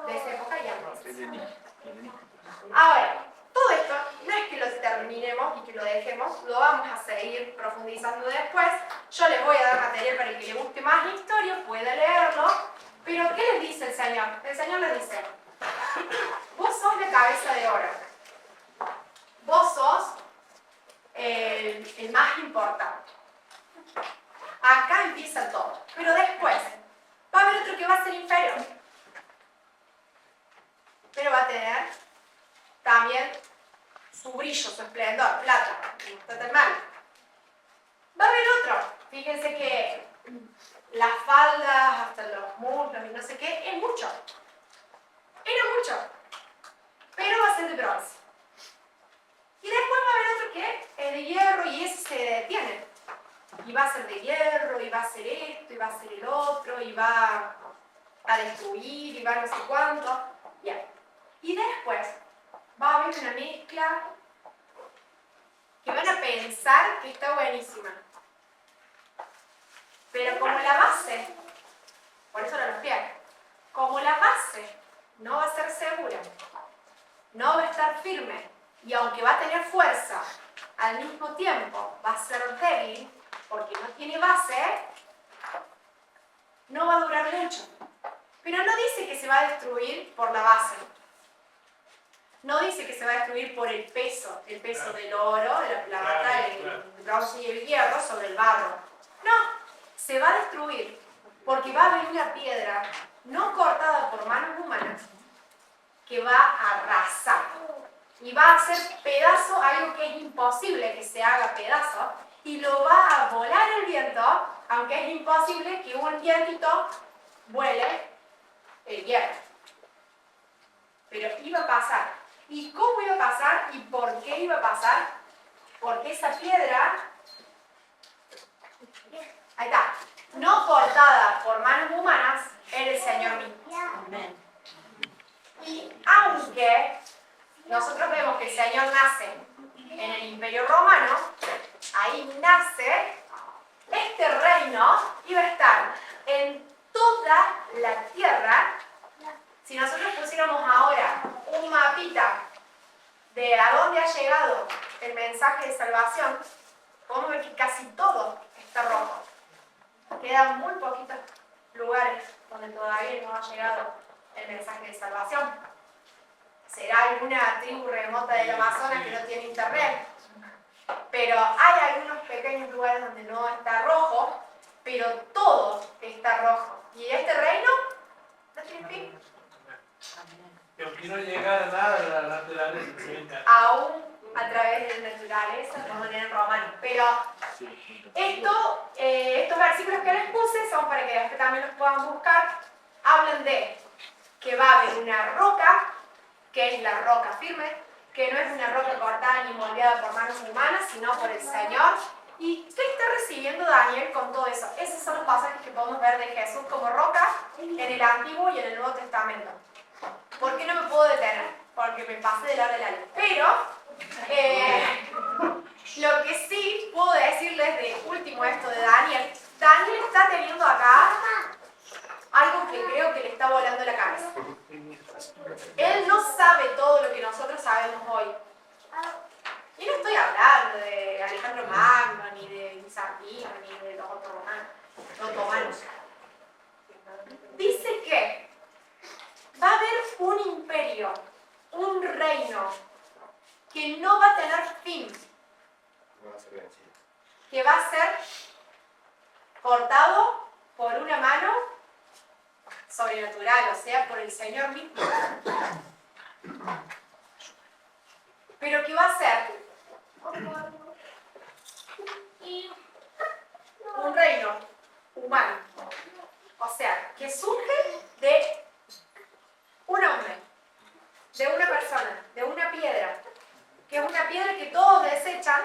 de esa época y antes. Ahora, todo esto no es que lo terminemos y que lo dejemos, lo vamos a seguir profundizando después. Yo les voy a dar material para que le guste más la historia, pueda leerlo. Pero, ¿qué les dice el Señor? El Señor les dice, vos sos la cabeza de oro. Vos sos el más importante. Acá empieza todo. Pero después, va a haber otro que va a ser inferior. Pero va a tener también su brillo, su esplendor, plata. No está tan mal. Va a haber otro. Fíjense que las faldas, hasta los muslos y no sé qué, es mucho. Era mucho. Pero va a ser de bronce. Y después va a haber otro que es de hierro y ese se detiene. Y va a ser de hierro, y va a ser esto, y va a ser el otro, y va a destruir, y va a no sé cuánto. Bien. Y después va a haber una mezcla que van a pensar que está buenísima. Pero como la base, por eso lo fiel, como la base no va a ser segura, no va a estar firme, y aunque va a tener fuerza, al mismo tiempo va a ser débil, porque no tiene base, no va a durar mucho. Pero no dice que se va a destruir por la base. No dice que se va a destruir por el peso del oro, de la plata, el bronce y el hierro sobre el barro. No, se va a destruir porque va a haber una piedra no cortada por manos humanas que va a arrasar y va a hacer pedazo algo que es imposible que se haga pedazo y lo va a volar el viento, aunque es imposible que un vientito vuele el hierro. Pero iba a pasar. ¿Y cómo iba a pasar? ¿Y por qué iba a pasar? Porque esa piedra, ahí está, no cortada por manos humanas, era el Señor mismo. Y aunque nosotros vemos que el Señor nace en el Imperio Romano, ahí nace, este reino iba a estar en toda la tierra. Si nosotros pusiéramos ahora un mapita de a dónde ha llegado el mensaje de salvación, podemos ver que casi todo está rojo. Quedan muy poquitos lugares donde todavía no ha llegado el mensaje de salvación. Será alguna tribu remota del Amazonas que no tiene internet, pero hay algunos pequeños lugares donde no está rojo, pero todo está rojo. ¿Y este reino no tiene fin? Que aunque no llegara nada de la naturaleza, se venga. Aún a través de la naturaleza, vamos a leer en romano. Pero estos versículos que les puse son para que después también los puedan buscar. Hablan de que va a haber una roca, que es la roca firme, que no es una roca cortada ni moldeada por manos humanas, sino por el Señor. ¿Y qué está recibiendo Daniel con todo eso? Esos son los pasajes que podemos ver de Jesús como roca en el Antiguo y en el Nuevo Testamento. ¿Por qué no me puedo detener? Porque me pasé de lado de la luz. Pero lo que sí puedo decirles de último esto de Daniel, Daniel está teniendo acá algo que creo que le está volando la cabeza. Él no sabe todo lo que nosotros sabemos hoy. Y no estoy hablando de Alejandro Magno, ni de Bizantino, ni de los otomanos. Dice que va a haber un imperio, un reino, que no va a tener fin, que va a ser cortado por una mano sobrenatural, o sea, por el Señor mismo. Pero que va a ser un reino humano, o sea, que surge de un hombre, de una persona, de una piedra, que es una piedra que todos desechan,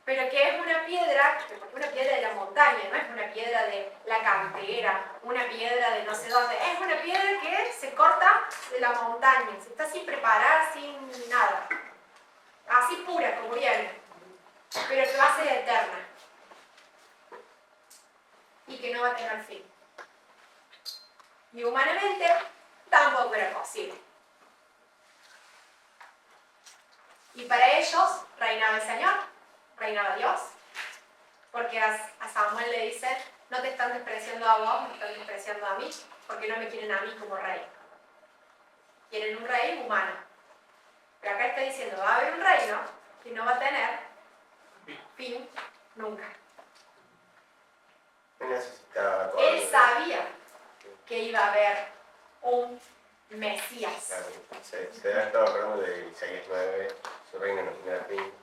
pero que es una piedra de la montaña, no es una piedra de la cantera. piedra de no sé dónde, es una piedra que se corta de la montaña, se está sin preparar, sin nada, así pura como viene, pero que va a ser eterna y que no va a tener fin. Y humanamente tampoco era posible. Y para ellos reinaba el Señor, reinaba Dios, porque a Samuel le dicen, no te están despreciando a vos, me están despreciando a mí, porque no me quieren a mí como rey. Quieren un rey humano. Pero acá está diciendo, va a haber un reino que no va a tener fin nunca. Él sabía que iba a haber un Mesías. Se ha estado hablando de Isaías 9, su reino no tendrá fin.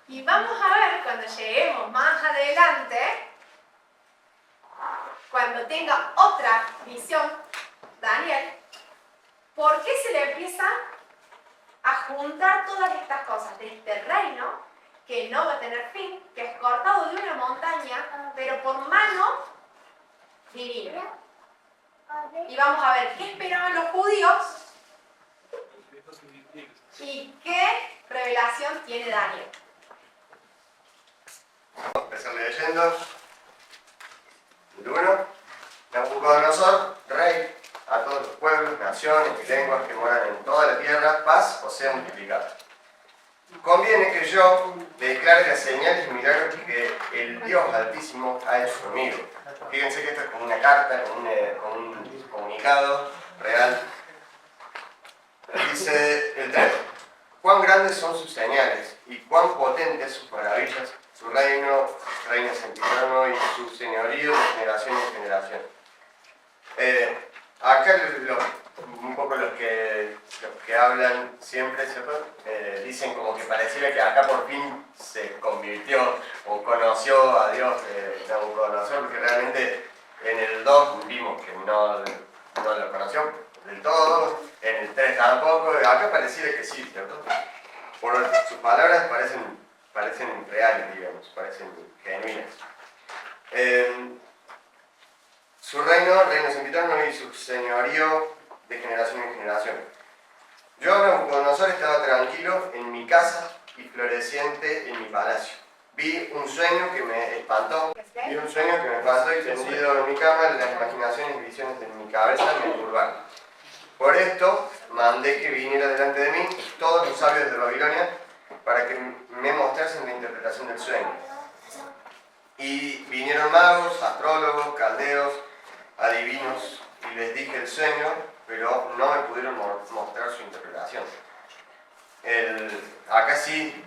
Y vamos a ver cuando lleguemos más adelante, cuando tenga otra visión, Daniel, por qué se le empieza a juntar todas estas cosas de este reino que no va a tener fin, que es cortado de una montaña, pero por mano divina. Y vamos a ver qué esperaban los judíos y qué revelación tiene Daniel. Vamos a empezar leyendo. El 1. Nabucodonosor, rey, a todos los pueblos, naciones y lenguas que moran en toda la tierra, paz os sea multiplicada. Conviene que yo declare las señales y milagros que el Dios Altísimo ha hecho conmigo. Fíjense que esto es como una carta, como un comunicado real. Dice el 3. Cuán grandes son sus señales y cuán potentes sus maravillas, su reino sempiterno y su señorío de generación en generación. Acá un poco los que hablan siempre, ¿cierto? Dicen como que pareciera que acá por fin se convirtió o conoció a Dios Nabucodonosor, porque realmente en el 2 vimos que no lo conoció del todo, en el 3 tampoco, acá pareciera que sí, ¿cierto? Por sus palabras parecen reales, digamos, parecen genuinas. Su reino sempiterno y su señorío de generación en generación. Yo, Nabucodonosor, estaba tranquilo en mi casa y floreciente en mi palacio. Vi un sueño que me espantó y tendido en mi cama, las imaginaciones y visiones de mi cabeza me turbaron. Por esto mandé que viniera delante de mí todos los sabios de Babilonia para que me mostrasen la interpretación del sueño. Y vinieron magos, astrólogos, caldeos, adivinos, y les dije el sueño, pero no me pudieron mostrar su interpretación. Acá sí,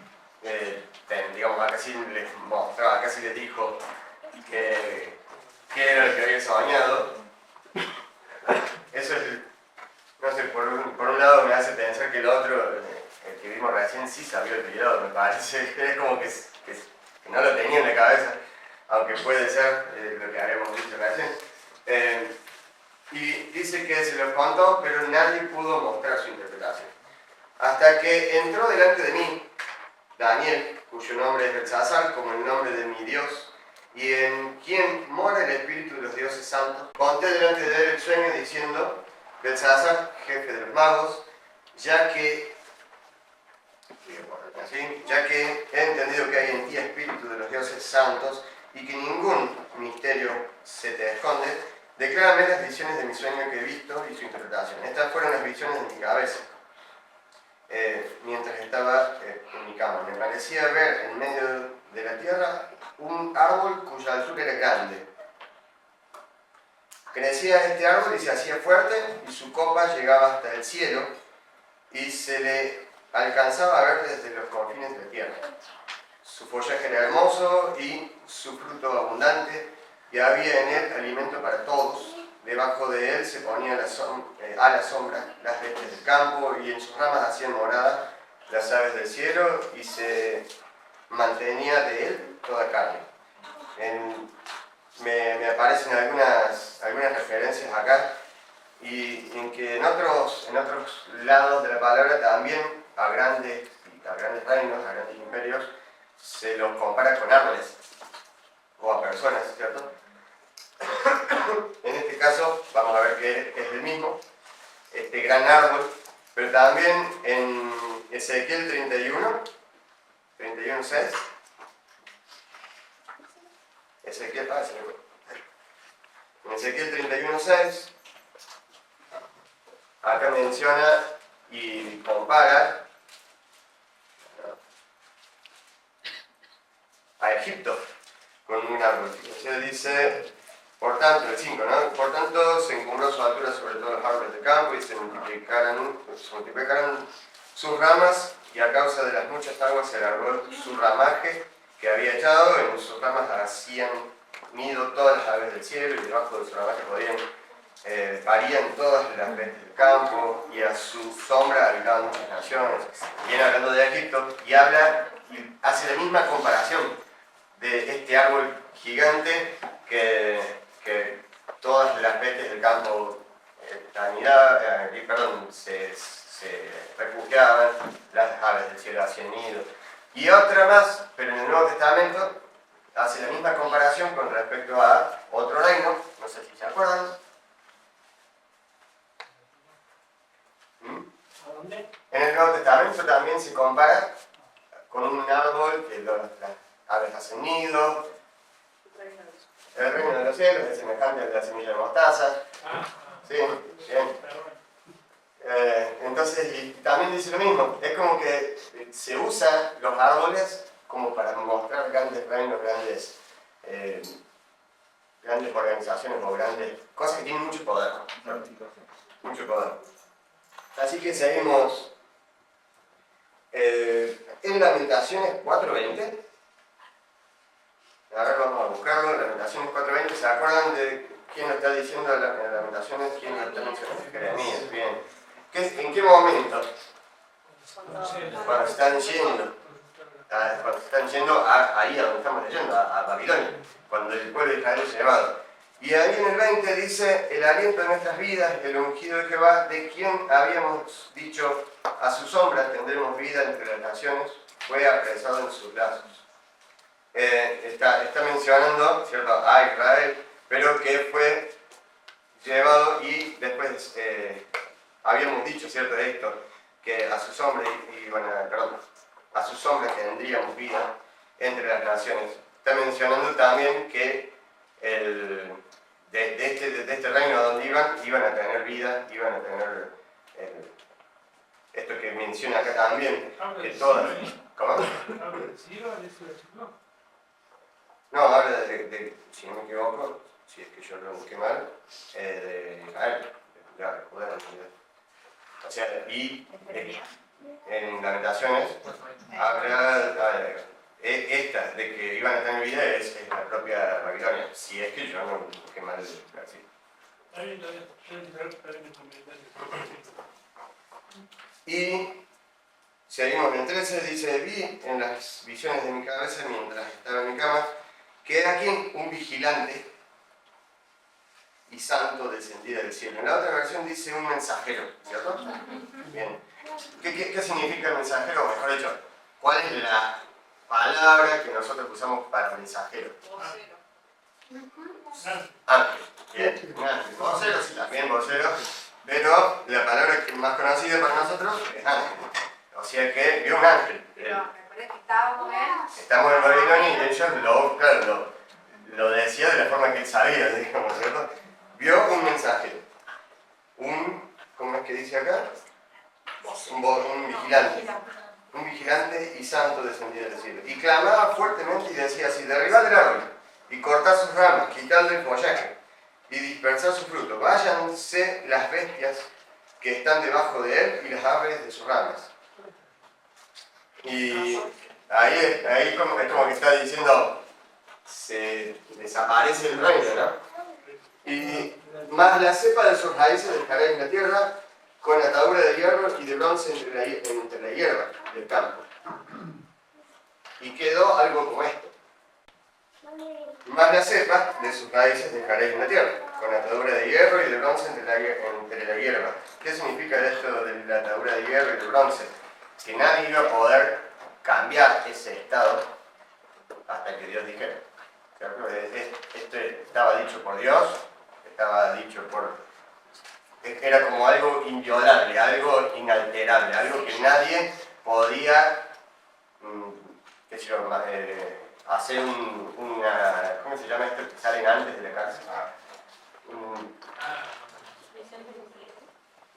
acá sí les mostró, acá sí les dijo qué era lo que había soñado. Eso es, no sé, por un lado me hace pensar que el otro, el que vimos recién, sí se había olvidado, me parece. Es como que no lo tenía en la cabeza, aunque puede ser lo que habíamos dicho recién. Y dice que se lo contó, pero nadie pudo mostrar su interpretación. Hasta que entró delante de mí Daniel, cuyo nombre es Belsasar, como el nombre de mi Dios, y en quien mora el Espíritu de los dioses santos. Conté delante de él el sueño diciendo: Belsasar, jefe de los magos, ya que he entendido que hay en ti Espíritu de los dioses santos y que ningún misterio se te esconde, declárame las visiones de mi sueño que he visto y su interpretación. Estas fueron las visiones de mi cabeza. Mientras estaba en mi cama, me parecía ver en medio de la tierra un árbol cuya altura era grande. Crecía este árbol y se hacía fuerte, y su copa llegaba hasta el cielo, y se le alcanzaba a ver desde los confines de la tierra. Su follaje era hermoso y su fruto abundante, y había en él alimento para todos. Debajo de él se ponía a la sombra las bestias del campo, y en sus ramas hacían morada las aves del cielo, y se mantenía de él toda carne. Me aparecen algunas referencias acá, y en que en otros lados de la palabra también a grandes reinos, a grandes imperios, se los compara con árboles o a personas, ¿cierto? En este este caso vamos a ver que es el mismo, este gran árbol, pero también en Ezequiel 31:6, Ezequiel 31:6, acá menciona y compara a Egipto con un árbol. Entonces dice, por tanto, el 5, ¿no? Por tanto, se encumbró su altura sobre todos los árboles de campo y se multiplicaron sus ramas, y a causa de las muchas aguas se alargó su ramaje que había echado. En sus ramas hacían nido todas las aves del cielo, y debajo de su ramaje parían todas las bestias del campo, y a su sombra habitaban muchas naciones. Viene hablando de Egipto y hace la misma comparación de este árbol gigante que todas las bestias del campo se refugiaban, las aves del cielo hacían nido. Y otra más, pero en el Nuevo Testamento hace la misma comparación con respecto a otro reino, no sé si se acuerdan. ¿A dónde? En el Nuevo Testamento también se compara con un árbol que las aves hacen nido. El reino de los cielos es semejante al de la semilla de mostaza. Sí, bien. Entonces, y también dice lo mismo. Es como que se usa los árboles como para mostrar grandes reinos, grandes organizaciones o grandes cosas que tienen mucho poder. Mucho poder. Así que seguimos en Lamentaciones 4:20. A ver, vamos a buscarlo. Lamentaciones 4:20. ¿Se acuerdan de quién lo está diciendo en Lamentaciones? ¿Quién lo está mencionando? Jeremías. Bien. ¿En qué momento? Cuando están yendo. Cuando están yendo ahí a donde estamos leyendo, a Babilonia. Cuando el pueblo de Israel es llevado. Y ahí en el 20 dice: el aliento de nuestras vidas, el ungido de Jehová, de quien habíamos dicho, a su sombra tendremos vida entre las naciones, fue apresado en sus brazos. Está mencionando, ¿cierto?, a Israel, pero que fue llevado, y después habíamos dicho, ¿cierto?, esto, que a su sombra a su sombra tendríamos vida entre las naciones. Está mencionando también que de este reino a donde iban a tener vida, iban a tener esto que menciona acá también, que todas... ¿Cómo? No, habla si no me equivoco, si es que yo lo busqué mal, de Israel, de Judá. O sea, y en Lamentaciones habla esta de que iban a tener vida es la propia Babilonia, si es que yo no busqué mal el versículo. Y seguimos en el 13, dice: vi en las visiones de mi cabeza mientras estaba en mi cama, que era aquí un vigilante y santo descendía del cielo. En la otra versión dice un mensajero, ¿cierto? Bien. ¿Qué significa el mensajero? O mejor dicho, ¿cuál es la palabra que nosotros usamos para mensajero? Ángel. Bien, un ángel. Vocero, sí, también vocero. Pero la palabra que más conocida para nosotros es ángel. O sea que vio un ángel. Pero recuerden que estamos en Babilonia y ellos lo decía de la forma que él sabía, digamos, ¿cierto? Vio un mensajero. ¿Cómo es que dice acá? Un vigilante. Un vigilante y santo descendía del cielo. Y clamaba fuertemente y decía así: derribad el árbol y cortad sus ramas, quitadle el follaje y dispersad su fruto. Váyanse las bestias que están debajo de él y las aves de sus ramas. Y ahí es como que está diciendo, se desaparece el reino, ¿no? Y más la cepa de sus raíces dejará en la tierra, con atadura de hierro y de bronce entre la hierba del campo. Y quedó algo como esto: más la cepa de sus raíces dejaréis en la tierra, con atadura de hierro y de bronce entre la hierba. ¿Qué significa esto de la atadura de hierro y de bronce? Que nadie iba a poder cambiar ese estado hasta que Dios dijera. Esto estaba dicho por Dios, estaba dicho era como algo inviolable, algo inalterable, algo que nadie podía qué sé yo, hacer una, ¿cómo se llama esto que salen antes de la cárcel?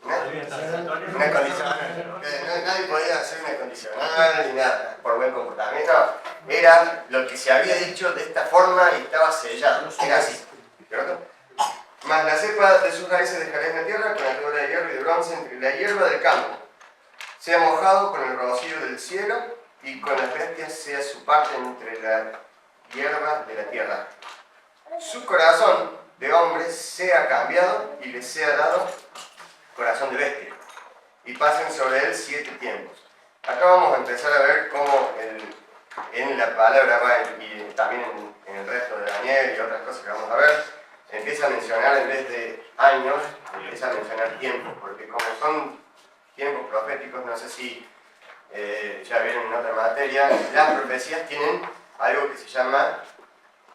Una condicional. Nadie podía hacer una condicional ni nada por buen comportamiento. No, era lo que se había dicho de esta forma y estaba sellado. Era así. ¿Cierto? Mas la cepa de sus raíces dejaré en la tierra con la tabla de hierro y de bronce entre la hierba del campo. Sea mojado con el rocío del cielo y con las bestias sea su parte entre la hierba de la tierra. Su corazón de hombre sea cambiado y le sea dado corazón de bestia, y pasen sobre él 7 tiempos. Acá vamos a empezar a ver cómo en la palabra y también en el resto de Daniel y otras cosas que vamos a ver, empieza a mencionar en vez de años, empieza a mencionar tiempos, porque como son tiempos proféticos, no sé si ya vieron en otra materia, las profecías tienen algo que se llama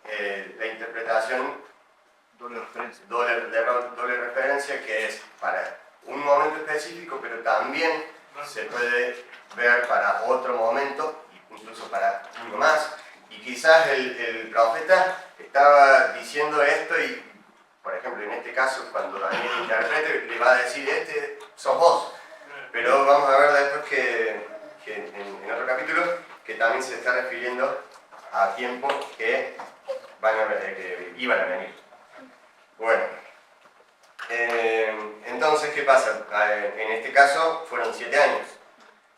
la interpretación doble referencia, que es para un momento específico, pero también se puede ver para otro momento, incluso para uno más. Y quizás el profeta estaba diciendo esto y, por ejemplo, en este caso, cuando Daniel interprete, le va a decir, sos vos. Pero vamos a ver después que en otro capítulo, que también se está refiriendo a tiempos que iban a venir. Bueno, entonces, ¿qué pasa? En este caso fueron 7 años,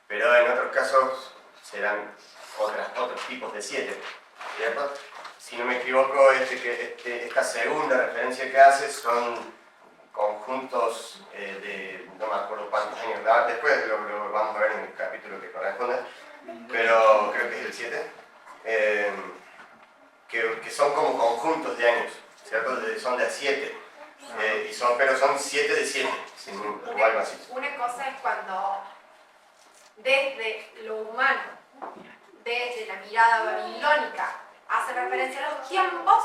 pero en otros casos serán otros tipos de 7, ¿cierto? Si no me equivoco, esta segunda referencia que hace son conjuntos de no me acuerdo cuántos años, después lo vamos a ver en el capítulo que corresponde, pero creo que es el 7, que son como conjuntos de años, ¿cierto? Son de 7, pero son 7 de 7, o algo así. Una cosa es cuando desde lo humano, desde la mirada babilónica, hace referencia a los tiempos,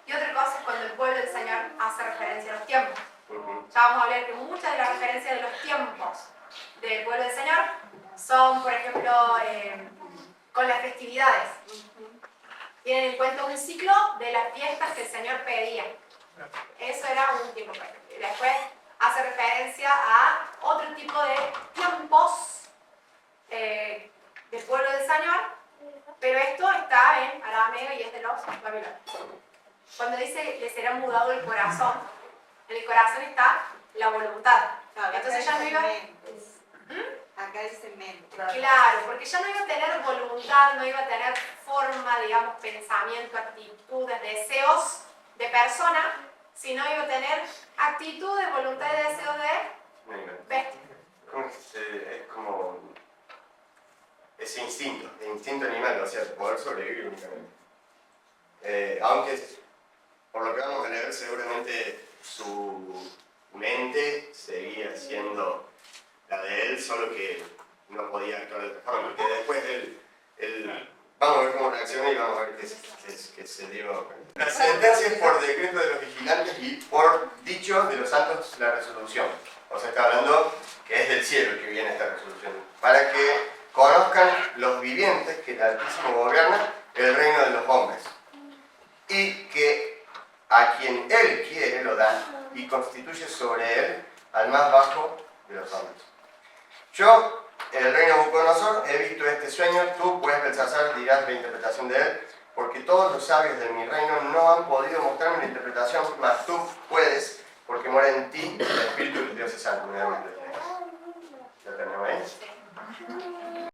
y otra cosa es cuando el pueblo del Señor hace referencia a los tiempos. Ya vamos a hablar que muchas de las referencias de los tiempos del pueblo del Señor son, por ejemplo, con las festividades. Tienen en cuenta un ciclo de las fiestas que el Señor pedía. Eso era un tiempo. Después hace referencia a otro tipo de tiempos del pueblo del Señor, pero esto está en arameo y es de los babilonios. Cuando dice le será mudado el corazón, en el corazón está la voluntad. Entonces ya no iba... Acá dice mente. Claro, porque ya no iba a tener voluntad, no iba a tener forma, digamos, pensamiento, actitudes, deseos de persona, sino iba a tener actitudes, voluntad y deseos de bestia. Es como ese instinto animal, o sea, poder sobrevivir únicamente. Aunque, por lo que vamos a leer, seguramente su mente seguía siendo la de él, solo que no podía actuar de otra forma, porque después vamos a ver cómo reacciona y vamos a ver qué se dio. La sentencia es por decreto de los vigilantes y por dicho de los santos la resolución. O sea, está hablando que es del cielo que viene esta resolución. Para que conozcan los vivientes que el Altísimo gobierna el reino de los hombres. Y que a quien él quiere lo da y constituye sobre él al más bajo de los hombres. Yo, el rey Nabucodonosor, he visto este sueño, tú puedes rechazar, dirás la interpretación de él, porque todos los sabios de mi reino no han podido mostrarme la interpretación, mas tú puedes, porque mora en ti el Espíritu de Dios es santo. ¿Ya tenemos ahí?